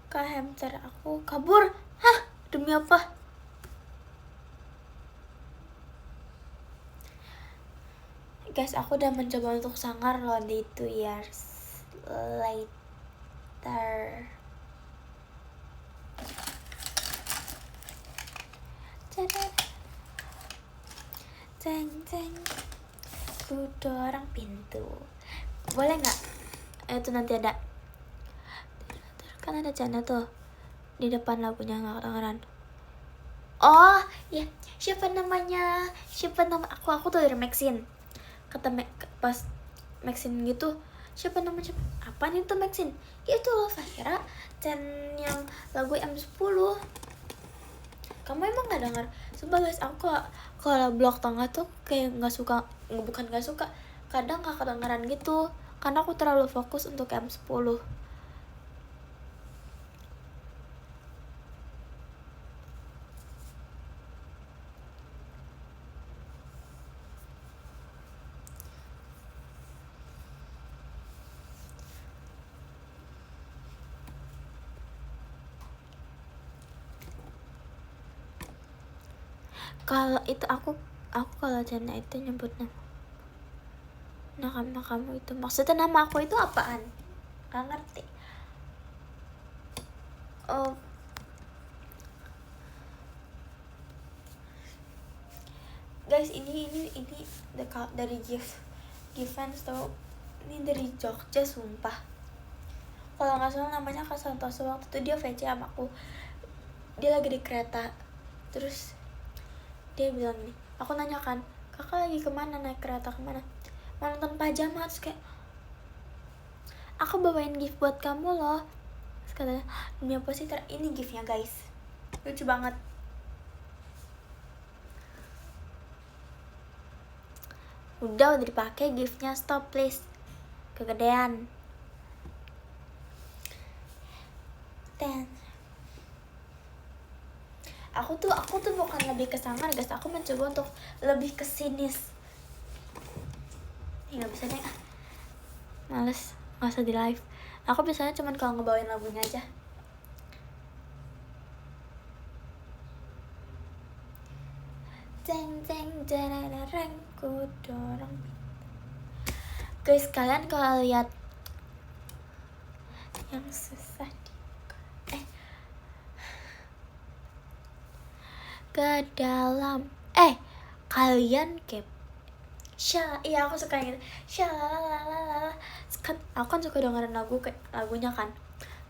A: Kak hamster aku kabur. Hah? Demi apa? Guys, aku udah mencoba untuk sangar loh di 2 years later. Ceng ceng, ku dorong pintu. Boleh nggak? Itu nanti ada. Kan ada Cana tuh di depan lagunya, nggak kedengeran. Oh ya, siapa nama aku tuh dari Maxine. kata pas Maxine gitu, siapa apaan itu Maxine, itu loh Fahira, Chen yang lagu M10. Kamu emang gak denger? Sumpah guys, aku kalau blog tengah tuh kayak bukan gak suka, kadang gak kedengeran gitu karena aku terlalu fokus untuk M10. Kalau itu aku kalau Cina itu nyebut nama kamu itu, maksudnya nama aku itu apaan? Gak ngerti. Oh, guys, ini dari Gifans tau, ini dari Jogja sumpah. Kalau nggak salah namanya Kak Santoso, waktu itu dia VC sama aku, dia lagi di kereta, terus dia bilang nih, aku nanya kan, kakak lagi kemana, naik kereta kemana, mau nonton pajama, terus kayak aku bawain gift buat kamu loh, terus katanya demi apa sih, ini giftnya guys, lucu banget. Udah dipakai giftnya, stop please, kegedean. Aku tuh bukan lebih ke sangar guys, aku mencoba untuk lebih ke sinis. Nggak bisa deh, males, nggak usah di live. Aku biasanya cuman kalau ngebawain lagunya aja. Jeng jeng jerereng ku dorong. Guys, kalian kalau lihat yang susah ke dalam, kalian iya aku suka gitu, syalalalala. Kan aku kan suka dengerin lagunya kan,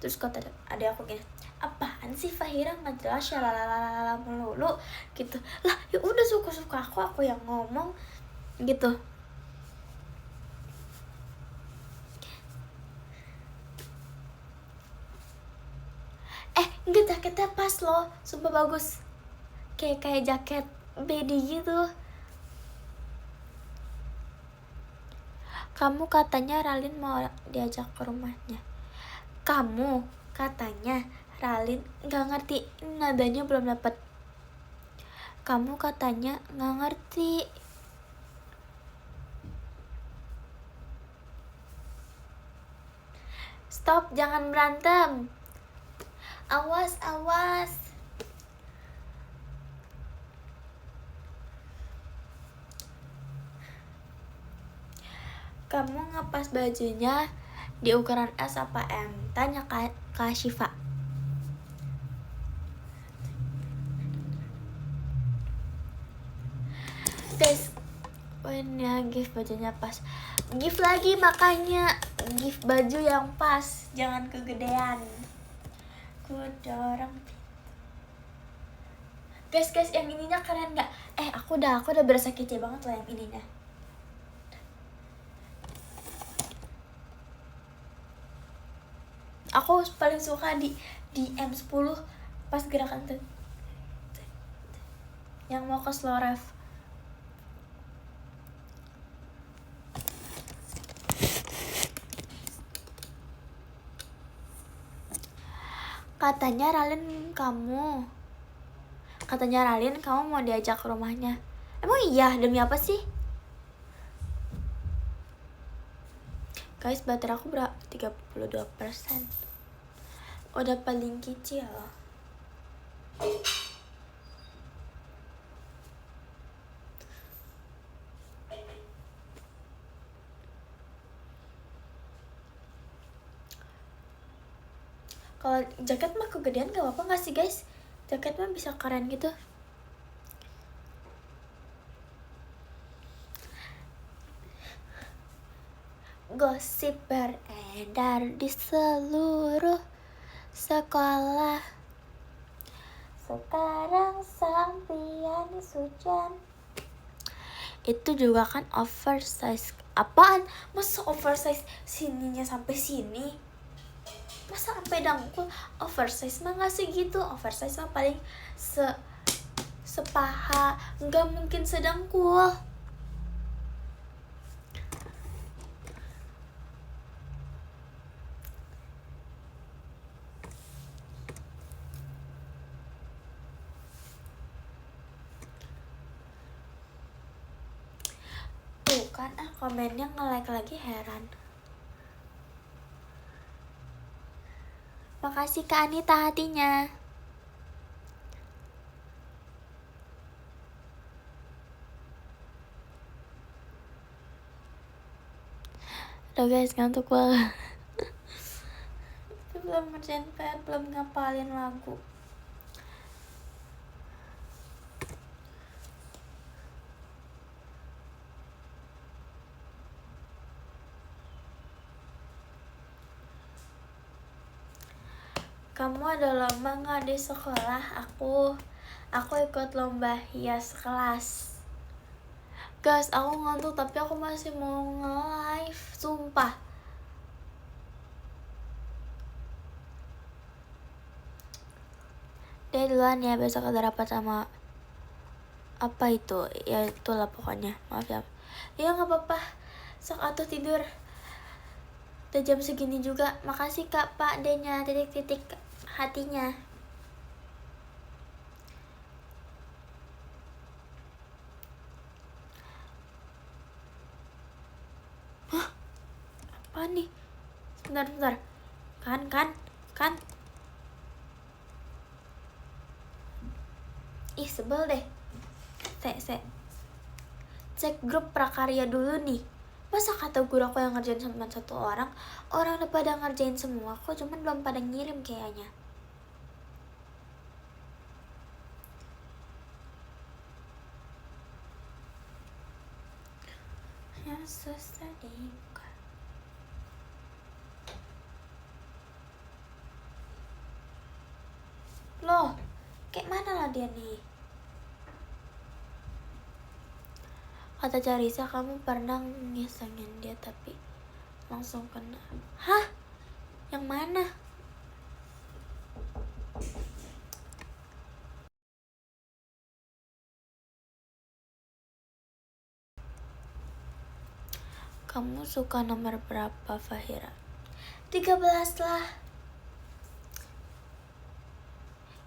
A: terus kata ada aku gini, apaan sih Fahira nggak jelas syalalalala melulu gitu lah, ya udah suka aku yang ngomong gitu. Enggak, jaketnya pas loh, sumpah bagus, kayak jaket bedi gitu. Kamu katanya Ralin mau diajak ke rumahnya. Kamu katanya Ralin, nggak ngerti, nadanya belum dapet. Kamu katanya nggak ngerti. Stop, jangan berantem. Awas. Kamu ngepas bajunya di ukuran S apa M? Tanya Kak Syifa. Guys, ini gift bajunya pas. Gift lagi, makanya gift baju yang pas, jangan kegedean. Ku dorong. Guys, yang ininya keren nggak? Aku udah berasa kece banget loh yang ininya. Aku paling suka di M10 pas gerakan tuh yang mau ke slow ref. Katanya Ralin kamu mau diajak ke rumahnya. Emang iya, demi apa sih? Guys, baterai aku berapa? 32%. Udah paling kecil. Kalau jaket mah kegedean gak apa-apa gak sih guys? Jaket mah bisa keren gitu. Gosip beredar di seluruh sekolah. Sekarang sang pianis hujan Itu juga kan oversize. Apaan? Masa oversize sininya sampai sini? Masa sampai dangkul? Oversize mah gak segitu. Oversize mah paling sepaha, nggak mungkin sedangkul. Tuh kan komennya nge-like lagi, heran. Makasih Kak Anita hatinya. Udah guys, ngantuk banget. Belum ngerjain PR, belum ngapalin lagu. Kamu ada lomba nggak di sekolah? Aku ikut lomba hias kelas. Guys, aku ngantuk tapi aku masih mau nge-live, sumpah. Deh duluan ya, besok ada rapat sama apa itu, ya itulah pokoknya. Maaf ya. Ya nggak apa-apa, sok atuh tidur. Udah jam segini juga. Makasih Kak Pak D-nya, titik-titik hatinya. Hah? Apa nih? Bentar. Kan. Ih, sebel deh. Cek grup prakarya dulu nih. Masa kata guru aku yang ngerjain cuma satu orang udah pada ngerjain semua, kok cuman belum pada ngirim kayaknya. Ya susah deh. Loh, kayak mana lah dia nih? Kata Carisa, kamu pernah ngisengin dia tapi langsung kena. Hah? Yang mana? Kamu suka nomor berapa, Fahira? 13 lah.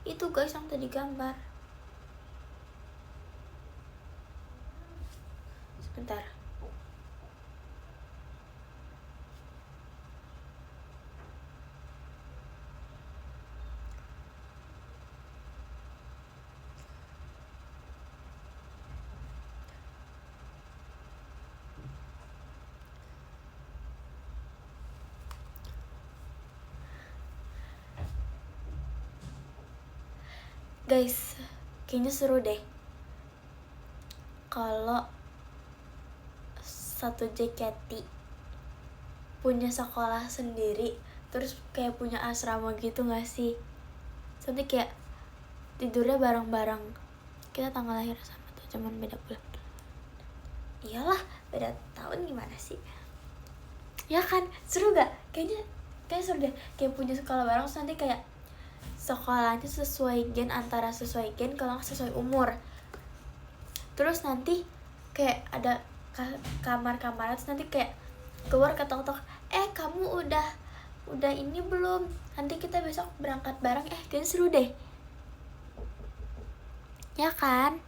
A: Itu guys yang tadi gambar. Sebentar. Guys, kayaknya seru deh kalau satu JKT punya sekolah sendiri, terus kayak punya asrama gitu gak sih? Nanti kayak tidurnya bareng-bareng. Kita tanggal lahir sama tuh, cuman beda bulan. Iyalah, beda tahun gimana sih? Ya kan, seru gak? Kayaknya seru deh, kayak punya sekolah bareng. Terus nanti kayak sekolahnya sesuai gen, antara sesuai gen kalau nggak sesuai umur. Terus nanti kayak ada kamar-kamar, terus nanti kayak keluar ketok-ketok, kamu udah ini belum, nanti kita besok berangkat bareng. Kayaknya seru deh, ya kan?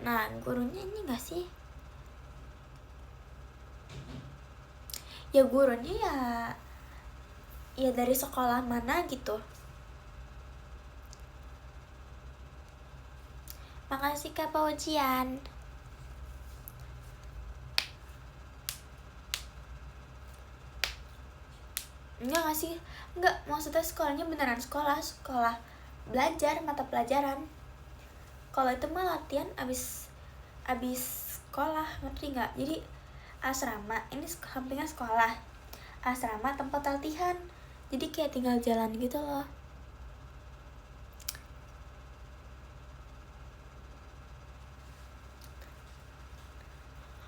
A: Nah, gurunya ini gak sih? Ya gurunya ya dari sekolah mana gitu. Makasih Kak Paujian. Enggak gak sih? Enggak, maksudnya sekolahnya beneran sekolah belajar, mata pelajaran. Kalau itu mah latihan abis sekolah, ngerti gak? Jadi asrama, ini sampingnya sekolah, asrama tempat latihan, jadi kayak tinggal jalan gitu loh.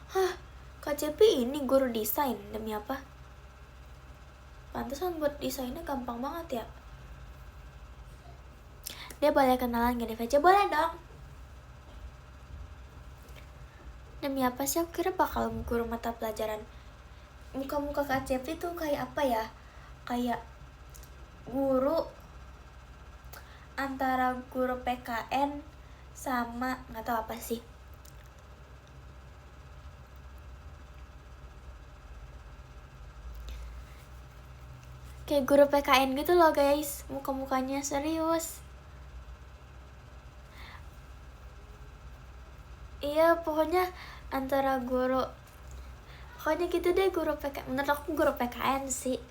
A: Hah, Kak Cepi ini guru desain, demi apa? Pantesan buat desainnya gampang banget ya. Dia boleh kenalan gak di VC? Boleh dong. Demi apa sih, aku kira bakal guru mata pelajaran. Muka-muka Kak Cepi tuh kayak apa ya, kayak guru antara guru PKN sama nggak tahu apa sih. Kayak guru PKN gitu loh guys, muka-mukanya serius. Iya, pokoknya antara guru, pokoknya gitu deh, guru PKN. Menurut aku guru PKN sih.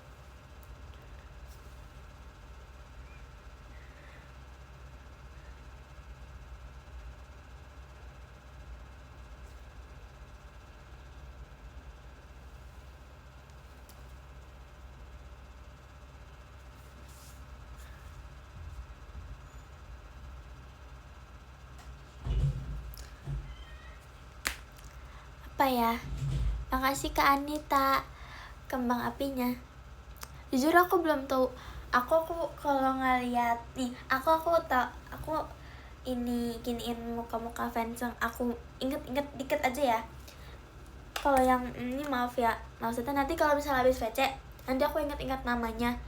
A: Apa ya? Makasih Kak Anita, kembang apinya. Jujur aku belum tahu. Aku kalau ngeliat nih, aku tau, aku ini giniin muka-muka fans yang aku inget dikit aja ya. Kalau yang ini maaf ya, maksudnya nanti kalau misalnya habis VC, nanti aku inget namanya.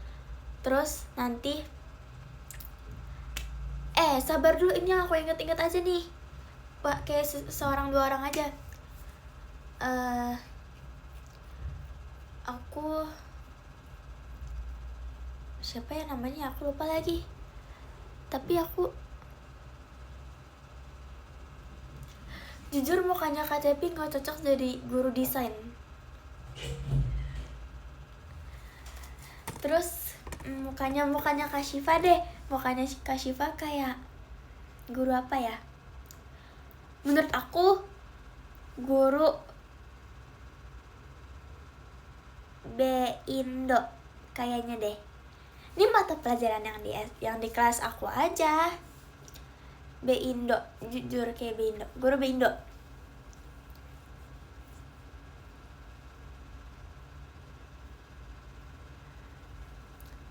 A: Terus nanti sabar dulu, ini yang aku inget aja nih. Wah, kayak seorang dua orang aja. Aku siapa ya namanya, aku lupa lagi. Tapi aku jujur mukanya Kak Cepi gak cocok jadi guru desain. Terus mukanya Kak Syifa deh. Mukanya Kak Syifa kayak guru apa ya? Menurut aku guru B-Indo kayaknya deh. Ini mata pelajaran yang di kelas aku aja. B-Indo, jujur kayak B-Indo, guru B-Indo.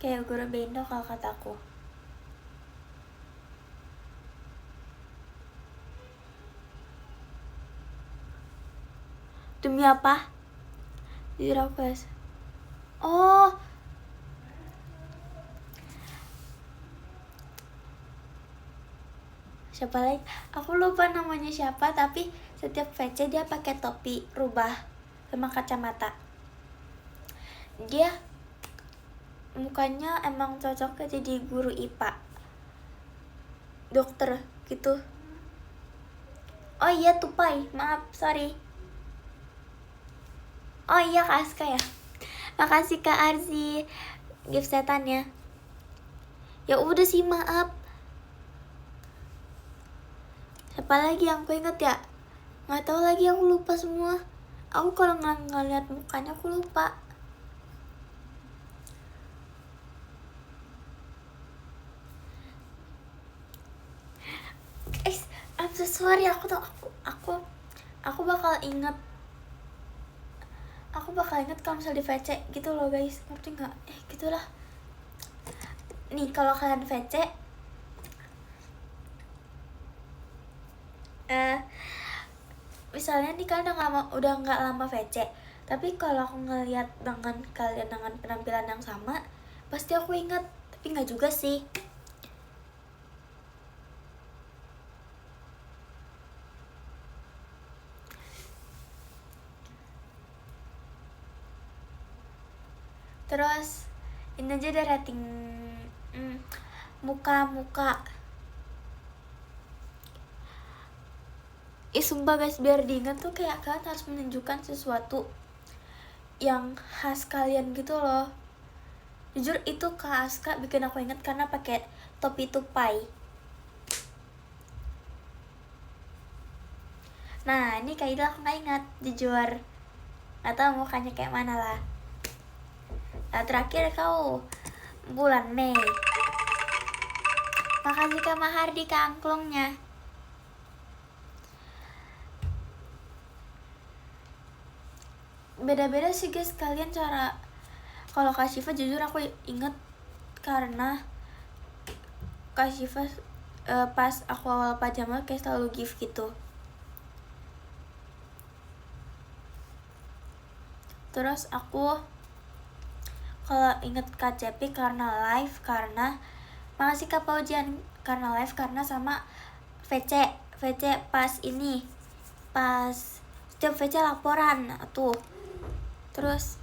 A: Kayak guru B-Indo kalau kataku. Demi apa? Jujur aku ya. Oh, siapa lagi? Aku lupa namanya siapa, tapi setiap VC dia pakai topi rubah sama kacamata. Dia mukanya emang cocoknya jadi guru IPA, dokter gitu. Oh iya, Tupai, maaf, sorry. Oh iya, Kak Aska ya. Makasih Kak Arzi gift setannya. Ya udah sih, maaf. Siapa lagi yang aku inget ya? Nggak tahu lagi, aku lupa semua. Aku kalau ngeliat mukanya aku lupa. I'm so sorry, aku bakal inget. Aku bakal inget kalau misalnya di VC gitu loh guys, ngerti nggak? Gitulah. Nih kalau kalian VC, misalnya nih kalian udah nggak lama VC, tapi kalau aku ngeliat dengan kalian dengan penampilan yang sama, pasti aku ingat. Tapi nggak juga sih. Terus ini aja deh rating muka. Sumpah guys, biar diingat tuh kayak kalian harus menunjukkan sesuatu yang khas kalian gitu loh. Jujur itu Kak Aska bikin aku inget karena pakai topi tupai. Nah ini Kak Ida aku gak ingat, jujur. atau mukanya kayak mana lah. Nah, terakhir kau bulan Mei. Makasih Kak Mahardi ke angklungnya. Beda-beda sih guys kalian cara. Kalau Kak Syifa jujur aku inget karena Kak Syifa pas aku awal pajama kayak selalu gift gitu. Terus aku kalau inget KCP karena live, karena makasih Kak Paujian, karena live, karena sama VC pas ini, pas setiap VC laporan tuh. Terus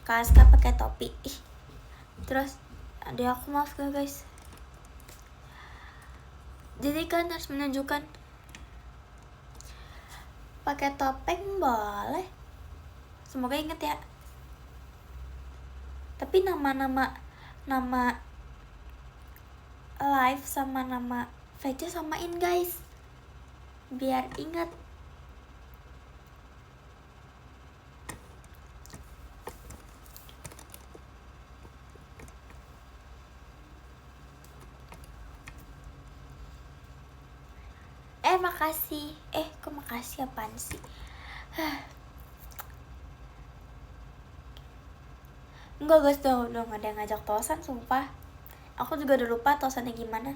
A: Kak Aska pakai topi. Terus ada aku maaf ya guys. Jadi kan harus menunjukkan pakai topeng boleh. Semoga inget ya. Tapi nama live sama nama VC samain guys, biar ingat. Makasih. Kok makasih apaan sih? Enggak guys, udah gak ada yang ngajak tosan sumpah. Aku juga udah lupa tosannya gimana.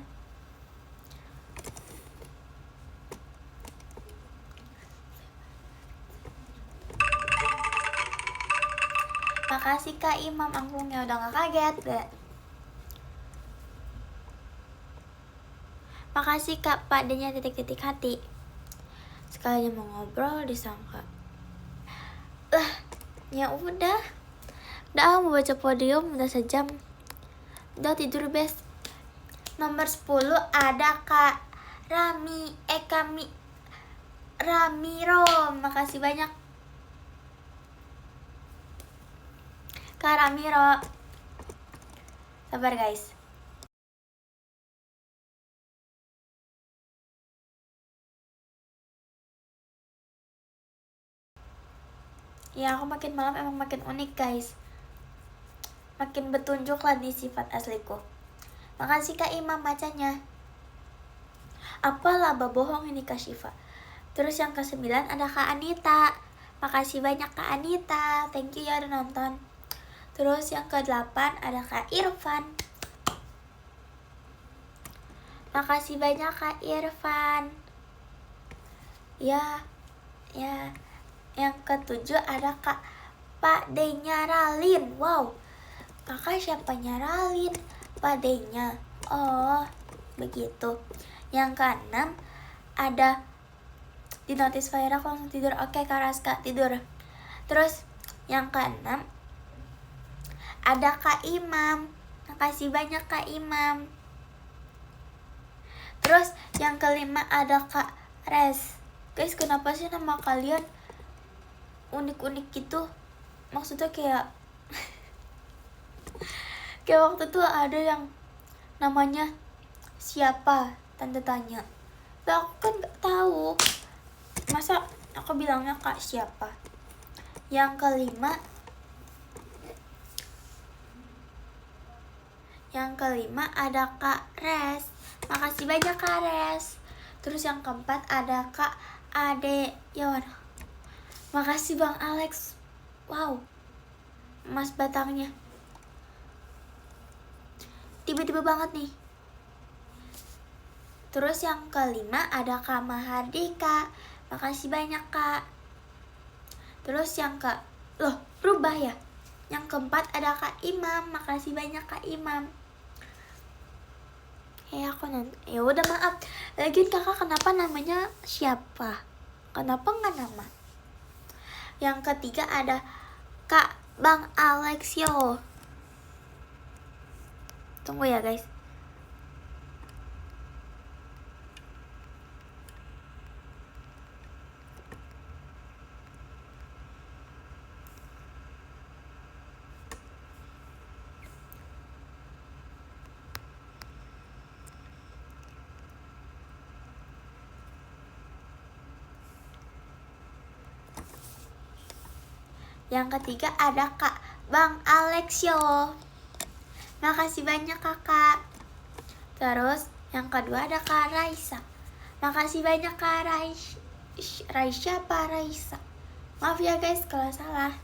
A: Makasih Kak Imam angklungnya, udah gak kaget gak? Makasih Kak Pak D-nya titik-titik hati. Sekalinya mau ngobrol disangka. Ya udah mau baca podium udah sejam. Udah tidur bes. Nomor 10 ada Kak Ramiro. Makasih banyak Kak Ramiro. Sabar guys. Ya aku makin malam emang makin unik guys. Makin bertunjuk lah di sifat asliku. Makasih Kak Imam bacanya. Apalah bohong ini Kak Syifa. Terus yang ke-9 ada Kak Anita. Makasih banyak Kak Anita. Thank you ya udah nonton. Terus yang ke-8 ada Kak Irfan. Makasih banyak Kak Irfan. Ya. Yang ke-7 ada Kak Pak D nyaralin. Wow, kakak siapa nyaralin? Pak D-nya. Oh, begitu. Yang ke-6 ada di notice fire aku langsung tidur. Oke Kak Raska tidur. Terus yang ke-6 ada Kak Imam. Makasih banyak Kak Imam. Terus yang ke-5 ada Kak Res. Guys, kenapa sih nama kalian unik-unik gitu? Maksudnya kayak kayak waktu itu ada yang namanya siapa, tanda tanya. Lah aku kan gak tahu, masa aku bilangnya Kak siapa. Yang ke-5 ada Kak Res. Makasih banyak Kak Res. Terus yang ke-4 ada Kak Ade Yon. Makasih Bang Alex. Wow, emas batangnya tiba-tiba banget nih. Terus yang ke-5 ada Kak Mahardika. Makasih banyak Kak. Terus yang berubah ya. Yang ke-4 ada Kak Imam. Makasih banyak Kak Imam. Ya udah maaf. Lagian kakak kenapa namanya siapa? Kenapa nggak nama? Yang ketiga ada Kak Bang Alexio. Tunggu ya guys. Yang ketiga ada Kak Bang Alexio. Makasih banyak kakak. Terus yang kedua ada Kak Raisa. Makasih banyak Kak Raisya apa Raisa? Maaf ya guys kalau salah.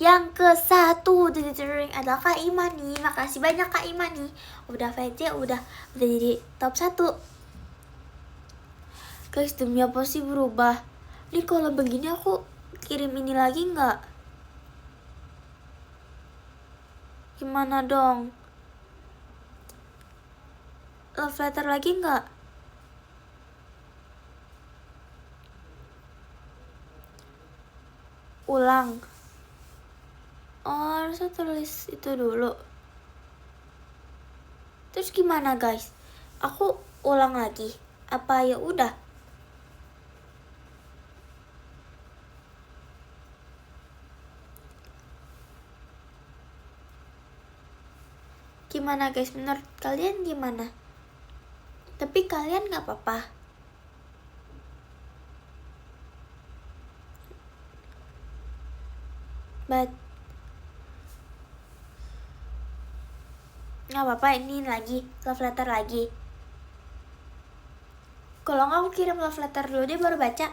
A: Yang ke-1 ada Kak Imani. Makasih banyak Kak Imani. Udah VC, udah jadi top 1. Guys, demi apa sih berubah? Nih kalau begini aku kirim ini lagi nggak? Gimana dong? Love letter lagi nggak? Ulang. Oh, harusnya tulis itu dulu. Terus gimana guys? Aku ulang lagi. Apa ya udah? Gimana guys? Menurut kalian gimana? Tapi kalian nggak apa-apa. But nggak apa-apa, ini lagi love letter lagi. Kalau nggak aku kirim love letter dulu deh baru baca.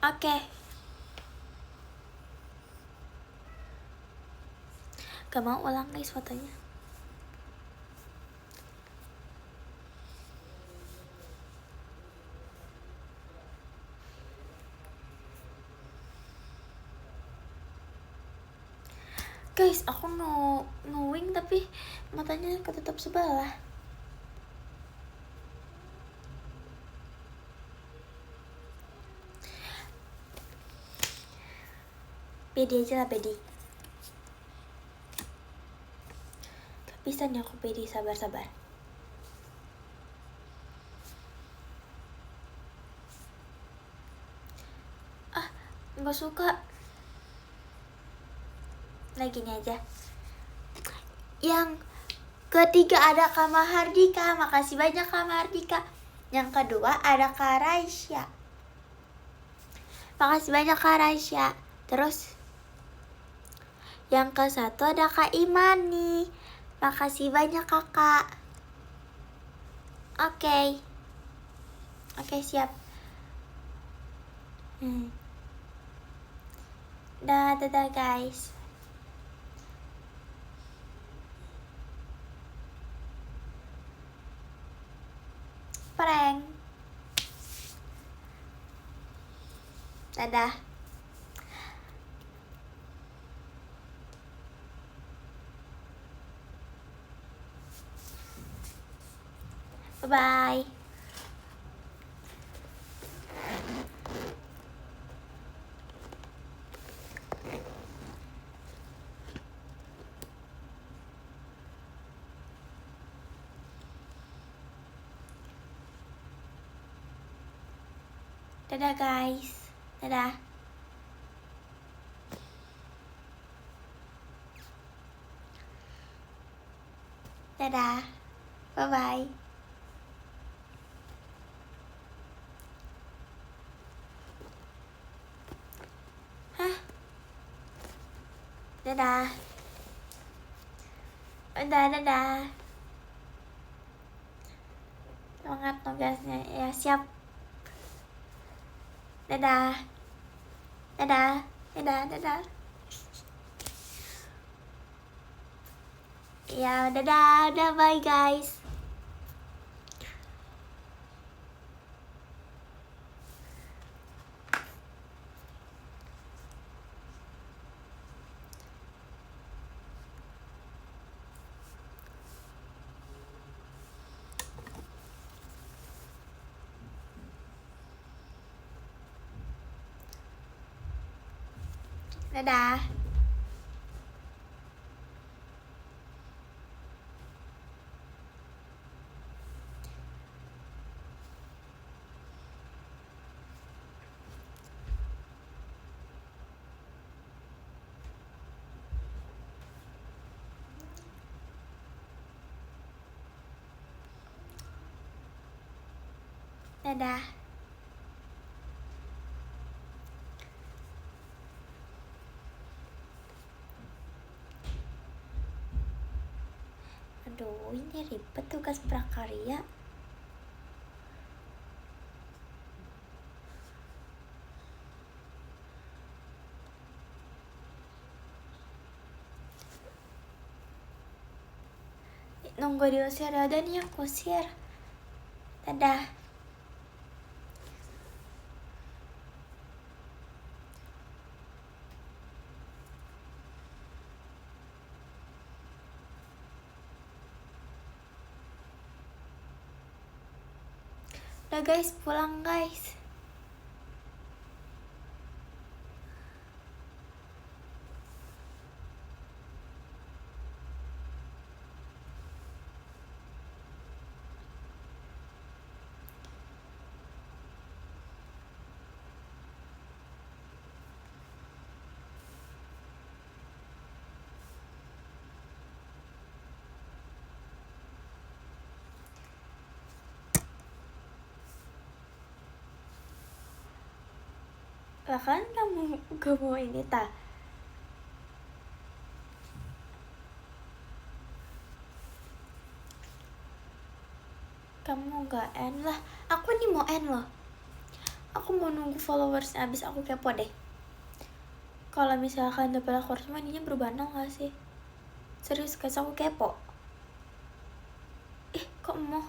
A: Oke. Gak mau ulang guys fotonya. Guys, aku ngewing tapi matanya ketutup sebelah. Pede aja lah, pede. Gak bisa nih aku pede, sabar-sabar. Ah, gak suka. Nah gini aja. Yang ketiga ada Kak Mahardika. Makasih banyak Kak Mahardika. Yang kedua ada Kak Raisya. Makasih banyak Kak Raisya. Terus yang ke-1 ada Kak Imani. Makasih banyak kakak. Oke, siap. Dadah guys. Prank. Dadah. Bye-bye. Dadah guys. Dadah. Dadah. Bye-bye. Hah? Dadah. Dadah. Semangat tugasnya. Ya, siap. Dadah. Dadah. Ya, dadah, bye guys. Dadah. Dadah. Aduh, ini ribet tugas prakarya. Nunggu diusir, ada nih yang kusir. Dadah. Udah guys, pulang guys. Lah kan kamu gak mau ini ta? Kamu gak end lah. Aku nih mau end loh. Aku mau nunggu followers abis aku kepo deh. Kalau misalkan double aku harus ininya berubah gak sih? Serius guys, aku kepo. Kok mau?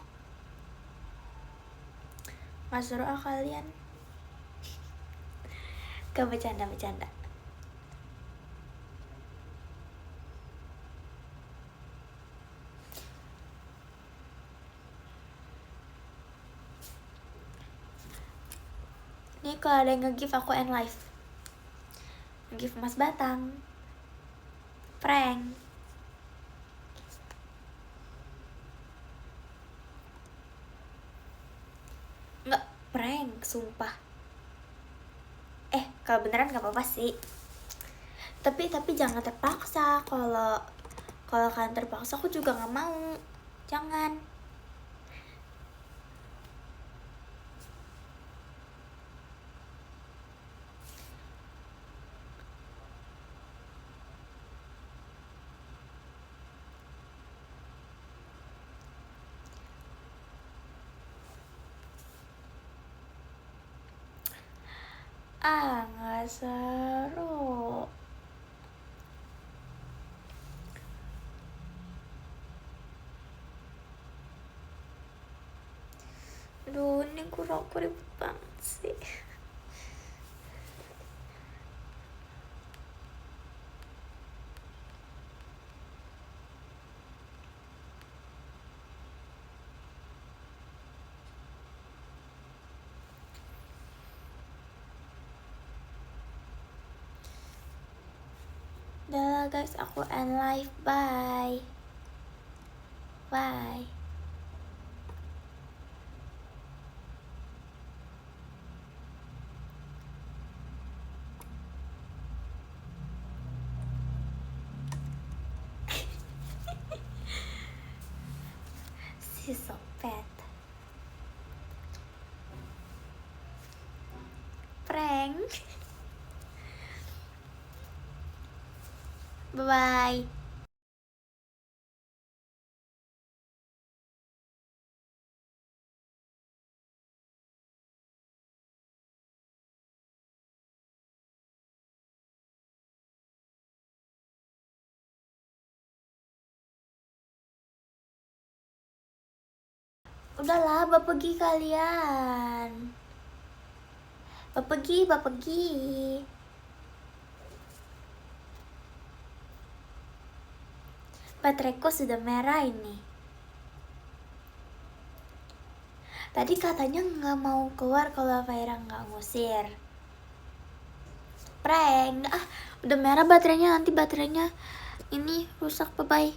A: Gak seru kalian. Gak bercanda. Nih kalau ada yang nge-give aku end live. Nge-give Mas Batang. Prank. Nggak, prank, sumpah. Kalau beneran gak apa-apa sih. Tapi jangan terpaksa. Kalau kalian terpaksa aku juga gak mau. Jangan. Gak seru. Aduh, ini aku ribet banget sih. Udah lah guys, aku end live. Bye. Bye. Si sopet. Prank. Bye-bye. Udahlah, bapak pergi kalian. Bapak pergi. Bateraiku sudah merah ini. Tadi katanya nggak mau keluar kalau Faira nggak ngusir. Prank. Udah merah baterainya, nanti baterainya ini rusak. Bye-bye.